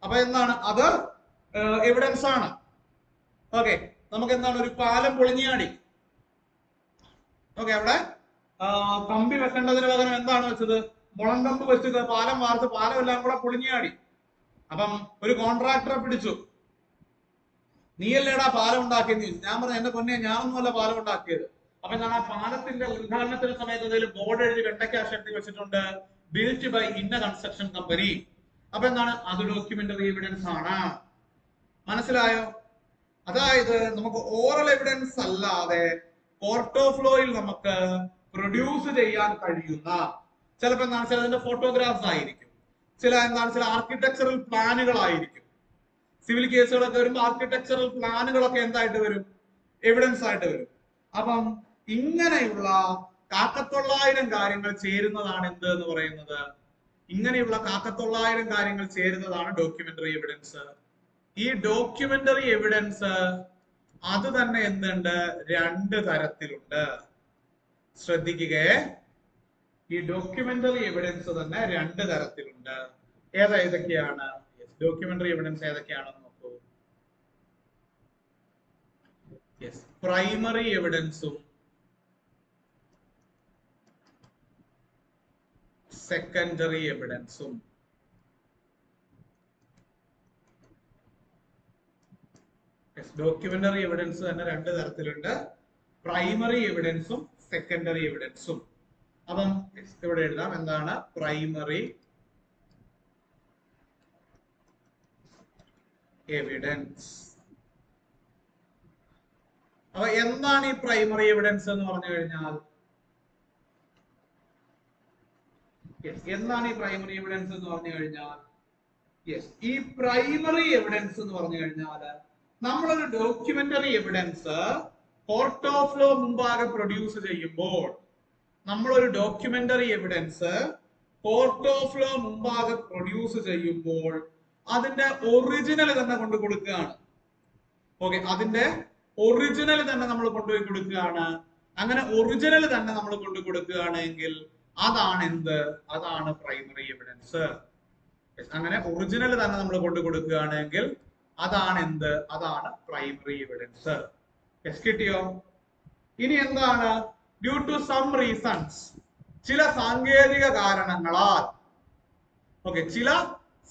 അപ്പൊ എന്താണ്, അത് എവിഡൻസ് ആണ്. ഓക്കെ, നമുക്ക് എന്താണ്, ഒരു പാലം പൊളിഞ്ഞാടി. ഓക്കെ, അവിടെ കമ്പി വെക്കേണ്ടതിന് പകരം എന്താണ് വെച്ചത്, മുളങ്കമ്പ് വെച്ചത്, പാലം വാർത്ത് പാലം എല്ലാം കൂടെ പൊളിഞ്ഞാടി. അപ്പം ഒരു കോൺട്രാക്ടറെ പിടിച്ചു, നീയല്ലേടാ പാലം ഉണ്ടാക്കിയെന്ന് ചോദിച്ചു. ഞാൻ പറഞ്ഞു എന്റെ പൊന്നെ, ഞാനൊന്നുമല്ല പാലം ഉണ്ടാക്കിയത്. അപ്പൊ ഞാൻ ആ പാലത്തിന്റെ ഉദ്ഘാടനത്തിന്റെ സമയത്ത് എന്തെങ്കിലും ബോർഡ് എഴുതി വെണ്ടയ്ക്കാശ് എഴുതി വെച്ചിട്ടുണ്ട്, ബിൽറ്റ് ബൈ ഇന്ന കൺസ്ട്രക്ഷൻ കമ്പനി. അപ്പൊ എന്താണ്, അത് ഡോക്യുമെന്ററി എവിഡൻസ് ആണ്. മനസ്സിലായോ? അതായത് നമുക്ക് ഓറൽ എവിഡൻസ് അല്ലാതെ കോർട്ട് ഓഫ് ലോയിൽ നമുക്ക് പ്രൊഡ്യൂസ് ചെയ്യാൻ കഴിയുന്ന ചിലപ്പോൾ എന്താണ്, ചിലതിന്റെ ഫോട്ടോഗ്രാഫ്സ് ആയിരിക്കും, ചില ആർക്കിടെക്ചറൽ പ്ലാനുകളായിരിക്കും. സിവിൽ കേസുകളൊക്കെ വരുമ്പോൾ ആർക്കിടെക്ചറൽ പ്ലാനുകളൊക്കെ എന്തായിട്ട് വരും, എവിഡൻസ് ആയിട്ട് വരും. അപ്പം ഇങ്ങനെയുള്ള 900 കാര്യങ്ങൾ ചേരുന്നതാണ് എന്ത് എന്ന് പറയുന്നത്, ഇങ്ങനെയുള്ള 900 കാര്യങ്ങൾ ചേരുന്നതാണ് ഡോക്യുമെന്ററി എവിഡൻസ്. ഈ ഡോക്യുമെന്ററി എവിഡൻസ് അത് തന്നെ എന്തുണ്ട്, രണ്ട് തരത്തിലുണ്ട്. ശ്രദ്ധിക്കുക, ഈ ഡോക്യുമെന്ററി എവിഡൻസ് തന്നെ രണ്ട് തരത്തിലുണ്ട്. ഏതൊക്കെയാണ് ഡോക്യുമെന്ററി എവിഡൻസ് ഏതൊക്കെയാണെന്ന് നോക്കൂ. പ്രൈമറി എവിഡൻസും സെക്കൻഡറി എവിഡൻസും. ഡോക്യുമെന്ററി എവിഡൻസ് തന്നെ രണ്ട് തരത്തിലുണ്ട്, പ്രൈമറി എവിഡൻസും സെക്കൻഡറി എവിഡൻസും. അപ്പം ഇവിടെ എഴുതാം എന്താണ് പ്രൈമറി എവിഡൻസ്. അപ്പൊ എന്താണ് ഈ പ്രൈമറി എവിഡൻസ് എന്ന് പറഞ്ഞു കഴിഞ്ഞാൽ, എന്താണ് ഈ പ്രൈമറി എവിഡൻസ് എന്ന് പറഞ്ഞു കഴിഞ്ഞാൽ, ഈ പ്രൈമറി എവിഡൻസ് എന്ന് പറഞ്ഞു കഴിഞ്ഞാൽ നമ്മളൊരു documentary evidence court of law മുമ്പാകെ പ്രൊഡ്യൂസ് ചെയ്യുമ്പോൾ, നമ്മളൊരു documentary evidence court of law മുമ്പാകെ പ്രൊഡ്യൂസ് ചെയ്യുമ്പോൾ അതിന്റെ ഒറിജിനൽ തന്നെ കൊണ്ട് കൊടുക്കുകയാണ്. ഓക്കെ, അതിന്റെ ഒറിജിനൽ തന്നെ നമ്മൾ കൊണ്ടുപോയി കൊടുക്കുകയാണ്. അങ്ങനെ ഒറിജിനൽ തന്നെ നമ്മൾ കൊണ്ടു കൊടുക്കുകയാണെങ്കിൽ അതാണ് എന്ത്, അതാണ് പ്രൈമറി എവിഡൻസ്. അങ്ങനെ ഒറിജിനൽ തന്നെ നമ്മൾ കൊണ്ടു കൊടുക്കുകയാണെങ്കിൽ അതാണ് എന്ത്, അതാണ് പ്രൈമറി എവിഡൻസ്. കിട്ടിയോ? ഇനി എന്താണ്, ഡ്യൂ ടു സം റീസൺസ്, ചില സാങ്കേതിക കാരണങ്ങളാൽ, ചില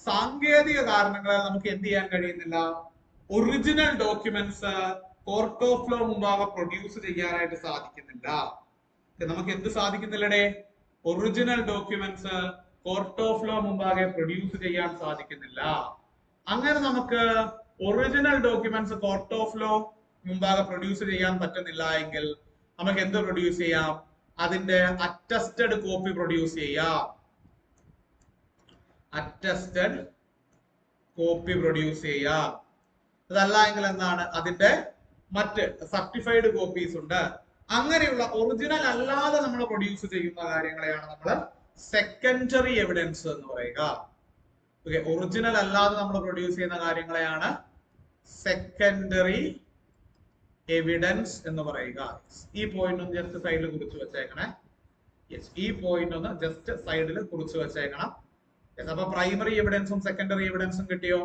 സാങ്കേതിക കാരണങ്ങളാൽ നമുക്ക് എന്ത് ചെയ്യാൻ കഴിയുന്നില്ല, original documents court of law മുമ്പാകെ പ്രൊഡ്യൂസ് ചെയ്യാനായിട്ട് സാധിക്കുന്നില്ല. നമുക്ക് എന്ത് സാധിക്കുന്നില്ലടേ, original documents court of law മുമ്പാകെ പ്രൊഡ്യൂസ് ചെയ്യാൻ സാധിക്കുന്നില്ല. അങ്ങനെ നമുക്ക് original documents court of law മുമ്പാകെ പ്രൊഡ്യൂസ് ചെയ്യാൻ പറ്റുന്നില്ല എങ്കിൽ നമുക്ക് എന്ത് പ്രൊഡ്യൂസ് ചെയ്യാം, അതിന്റെ അറ്റസ്റ്റഡ് കോപ്പി പ്രൊഡ്യൂസ് ചെയ്യാം. അറ്റസ്റ്റഡ് കോപ്പി പ്രൊഡ്യൂസ് ചെയ്യാം. അതല്ല എങ്കിൽ എന്താണ്, അതിന്റെ മറ്റ് സർട്ടിഫൈഡ് കോപ്പീസ് ഉണ്ട്. അങ്ങനെയുള്ള ഒറിജിനൽ അല്ലാതെ നമ്മൾ പ്രൊഡ്യൂസ് ചെയ്യുന്ന കാര്യങ്ങളെയാണ് നമ്മൾ സെക്കൻഡറി എവിഡൻസ് എന്ന് പറയുക. ഒറിജിനൽ അല്ലാതെ നമ്മൾ പ്രൊഡ്യൂസ് ചെയ്യുന്ന കാര്യങ്ങളെയാണ് സെക്കൻഡറി എവിഡൻസ് എന്ന് പറയുക. ഈ പോയിന്റ് ഒന്ന് ജസ്റ്റ് സൈഡിൽ കുറിച്ച് വെച്ചേക്കണേ. ഈ പോയിന്റ് ഒന്ന് ജസ്റ്റ് സൈഡിൽ കുറിച്ച് വെച്ചേക്കണം. അപ്പൊ പ്രൈമറി എവിഡൻസും സെക്കൻഡറി എവിഡൻസും കിട്ടിയോ?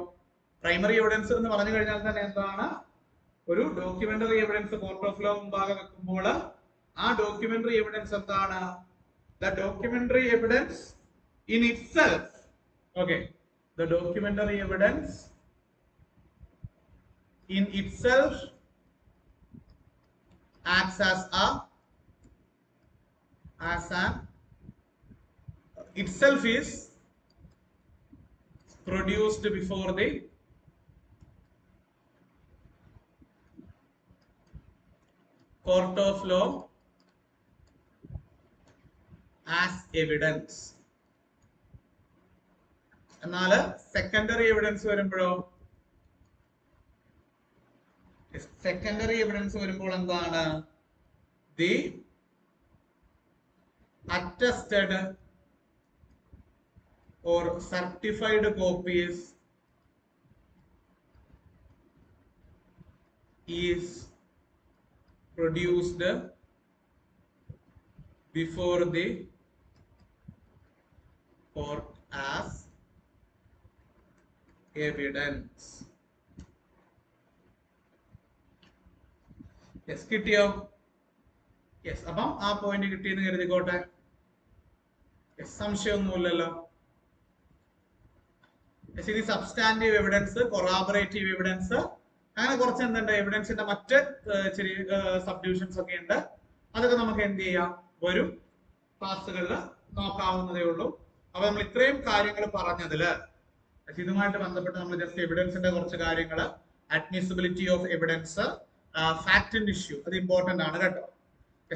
പ്രൈമറി എവിഡൻസ് എന്ന് പറഞ്ഞു കഴിഞ്ഞാൽ തന്നെ എന്താണ്, ഒരു documentary evidence court of law മുമ്പാകെ വെക്കുമ്പോൾ ആ ഡോക്യുമെന്ററി എവിഡൻസ് എന്താണ്, the documentary evidence in itself. The documentary evidence in itself acts as an itself is produced before the court of law as evidence. എന്നാൽ സെക്കൻഡറി എവിഡൻസ് വരുമ്പോഴോ, secondary evidence വരുമ്പോൾ എന്താണ്, the attested or certified copies is produced before the court as evidence. കിട്ടിയോ? അപ്പം ആ point കിട്ടിയെന്ന് കരുതിക്കോട്ടെ. സംശയമൊന്നുമില്ലല്ലോ. ഇനി substantive evidence, corroborative evidence, അങ്ങനെ കുറച്ച് എന്തുണ്ട്, എവിഡൻസിന്റെ മറ്റ് ചെറിയ സബ് ഡിവിഷൻസ് ഒക്കെ ഉണ്ട്. അതൊക്കെ നമുക്ക് എന്ത് ചെയ്യാം, വരും ക്ലാസ്സുകളിൽ നോക്കാവുന്നതേ ഉള്ളൂ. അപ്പൊ നമ്മൾ ഇത്രയും കാര്യങ്ങൾ പറഞ്ഞതില് ഇതുമായിട്ട് ബന്ധപ്പെട്ട് നമ്മൾ ജസ്റ്റ് എവിഡൻസിന്റെ കുറച്ച് കാര്യങ്ങൾ, admissibility of evidence, fact in issue, അത് ഇമ്പോർട്ടന്റ് ആണ് കേട്ടോ.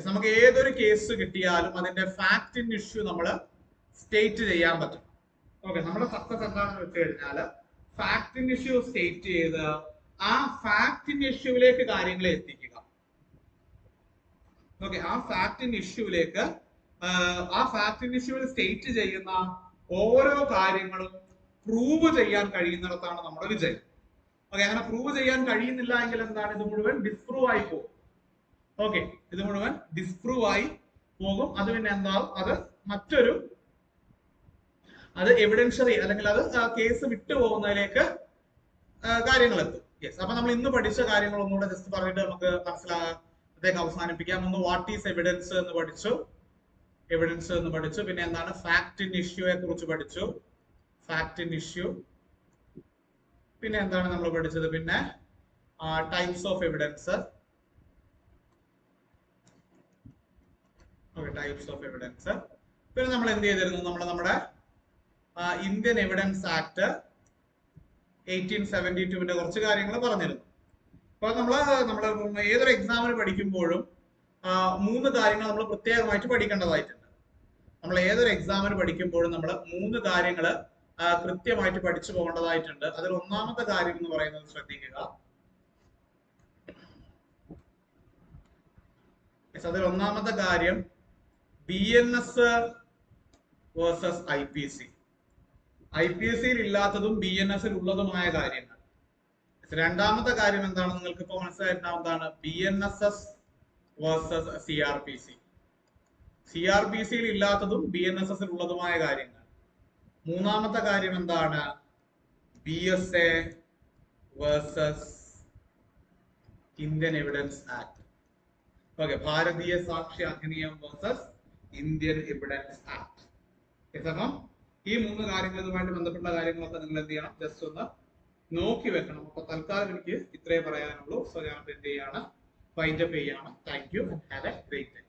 നമുക്ക് ഏതൊരു കേസ് കിട്ടിയാലും അതിന്റെ ഫാക്ട് ഇൻ ഇഷ്യൂ നമ്മൾ സ്റ്റേറ്റ് ചെയ്യാൻ പറ്റും. നമ്മുടെ സക്സസ് എന്താണെന്ന് വെച്ച് കഴിഞ്ഞാല് ഫാക്ട് ഇൻ ഇഷ്യൂ സ്റ്റേറ്റ് ചെയ്ത് ആ ഫാക്ട് ഇൻ ഇഷ്യൂവിലേക്ക് കാര്യങ്ങളെ എത്തിക്കുക. ആ ഫാക്ട് ഇൻ ഇഷ്യൂവിലേക്ക്, ആ ഫാക്ട് ഇൻ ഇഷ്യൂവിൽ സ്റ്റേറ്റ് ചെയ്യുന്ന ഓരോ കാര്യങ്ങളും പ്രൂവ് ചെയ്യാൻ കഴിയുന്നിടത്താണ് നമ്മുടെ വിജയം. ഓക്കെ, അങ്ങനെ പ്രൂവ് ചെയ്യാൻ കഴിയുന്നില്ല എങ്കിൽ എന്താണ്, ഇത് മുഴുവൻ ഡിസ്പ്രൂവ് ആയി പോകും. ഓക്കെ, ഇത് മുഴുവൻ ഡിസ്പ്രൂവ് ആയി പോകും. അത് പിന്നെ എന്താവും, അത് എവിഡൻഷ്യറി അല്ലെങ്കിൽ അത് കേസ് വിട്ടു പോകുന്നതിലേക്ക് കാര്യങ്ങൾ എത്തും. യെസ്, അപ്പൊ നമ്മൾ ഇന്ന് പഠിച്ച കാര്യങ്ങൾ ഒന്നുകൂടെ ജസ്റ്റ് പറഞ്ഞിട്ട് നമുക്ക് മനസ്സിലാകത്തേക്ക് അവസാനിപ്പിക്കാം. ഒന്ന് വാട്ട് ഈസ് എവിഡൻസ് എന്ന് പഠിച്ചു, പിന്നെ എന്താണ് ഫാക്ട് ഇൻ ഇഷ്യൂയെ കുറിച്ച് പഠിച്ചു, പിന്നെ എന്താണ് നമ്മൾ പഠിച്ചത്, പിന്നെ ടൈപ്സ് ഓഫ് എവിഡൻസ്, പിന്നെ നമ്മൾ എന്ത് ചെയ്തിരുന്നു, നമ്മുടെ ഇന്ത്യൻ എവിഡൻസ് ആക്ട് 1872 കുറച്ച് കാര്യങ്ങൾ പറഞ്ഞിരുന്നു. അപ്പൊ നമ്മള് ഏതൊരു എക്സാമിന് പഠിക്കുമ്പോഴും 3 കാര്യങ്ങൾ നമ്മൾ പ്രത്യേകമായിട്ട് പഠിക്കേണ്ടതായിട്ടുണ്ട്. നമ്മൾ ഏതൊരു എക്സാമിന് പഠിക്കുമ്പോഴും നമ്മൾ 3 കാര്യങ്ങൾ കൃത്യമായിട്ട് പഠിച്ചു പോകേണ്ടതായിട്ടുണ്ട്. അതിൽ ഒന്നാമത്തെ കാര്യം എന്ന് പറയുന്നത് ശ്രദ്ധിക്കുക. അതിൽ ഒന്നാമത്തെ കാര്യം BNS വേഴ്സസ് IPC. IPC-യിൽ ഇല്ലാത്തതും BNS-ൽ ഉള്ളതുമായ കാര്യങ്ങൾ. രണ്ടാമത്തെ കാര്യം എന്താണ്, നിങ്ങൾക്ക് ഇപ്പോൾ മനസ്സിലായിട്ടുണ്ടാവുന്നതാണ് BNSS വേഴ്സസ് CRPC. CRPC-യിൽ ഇല്ലാത്തതും BNSS-ൽ ഉള്ളതുമായ കാര്യങ്ങൾ. മൂന്നാമത്തെ കാര്യം എന്താണ്, BSA versus Indian evidence act. Okay, ഭാരതീയ സാക്ഷ്യ അധിനിയമം വേഴ്സസ് ഇന്ത്യൻ എവിഡൻസ് ആക്ട്. അപ്പം ഈ 3 കാര്യങ്ങൾ, ഇതുമായിട്ട് ബന്ധപ്പെട്ട കാര്യങ്ങളൊക്കെ നിങ്ങൾ എന്ത് ചെയ്യണം, ജസ്റ്റ് ഒന്ന് നോക്കി വെക്കണം. അപ്പൊ തൽക്കാലം എനിക്ക് ഇത്രേ പറയാനുള്ളൂ. സോ ഞാൻ എന്ത് ചെയ്യാണ്, വൈൻഡ് അപ്പ് ചെയ്യാണ്. Thank you, have A great day.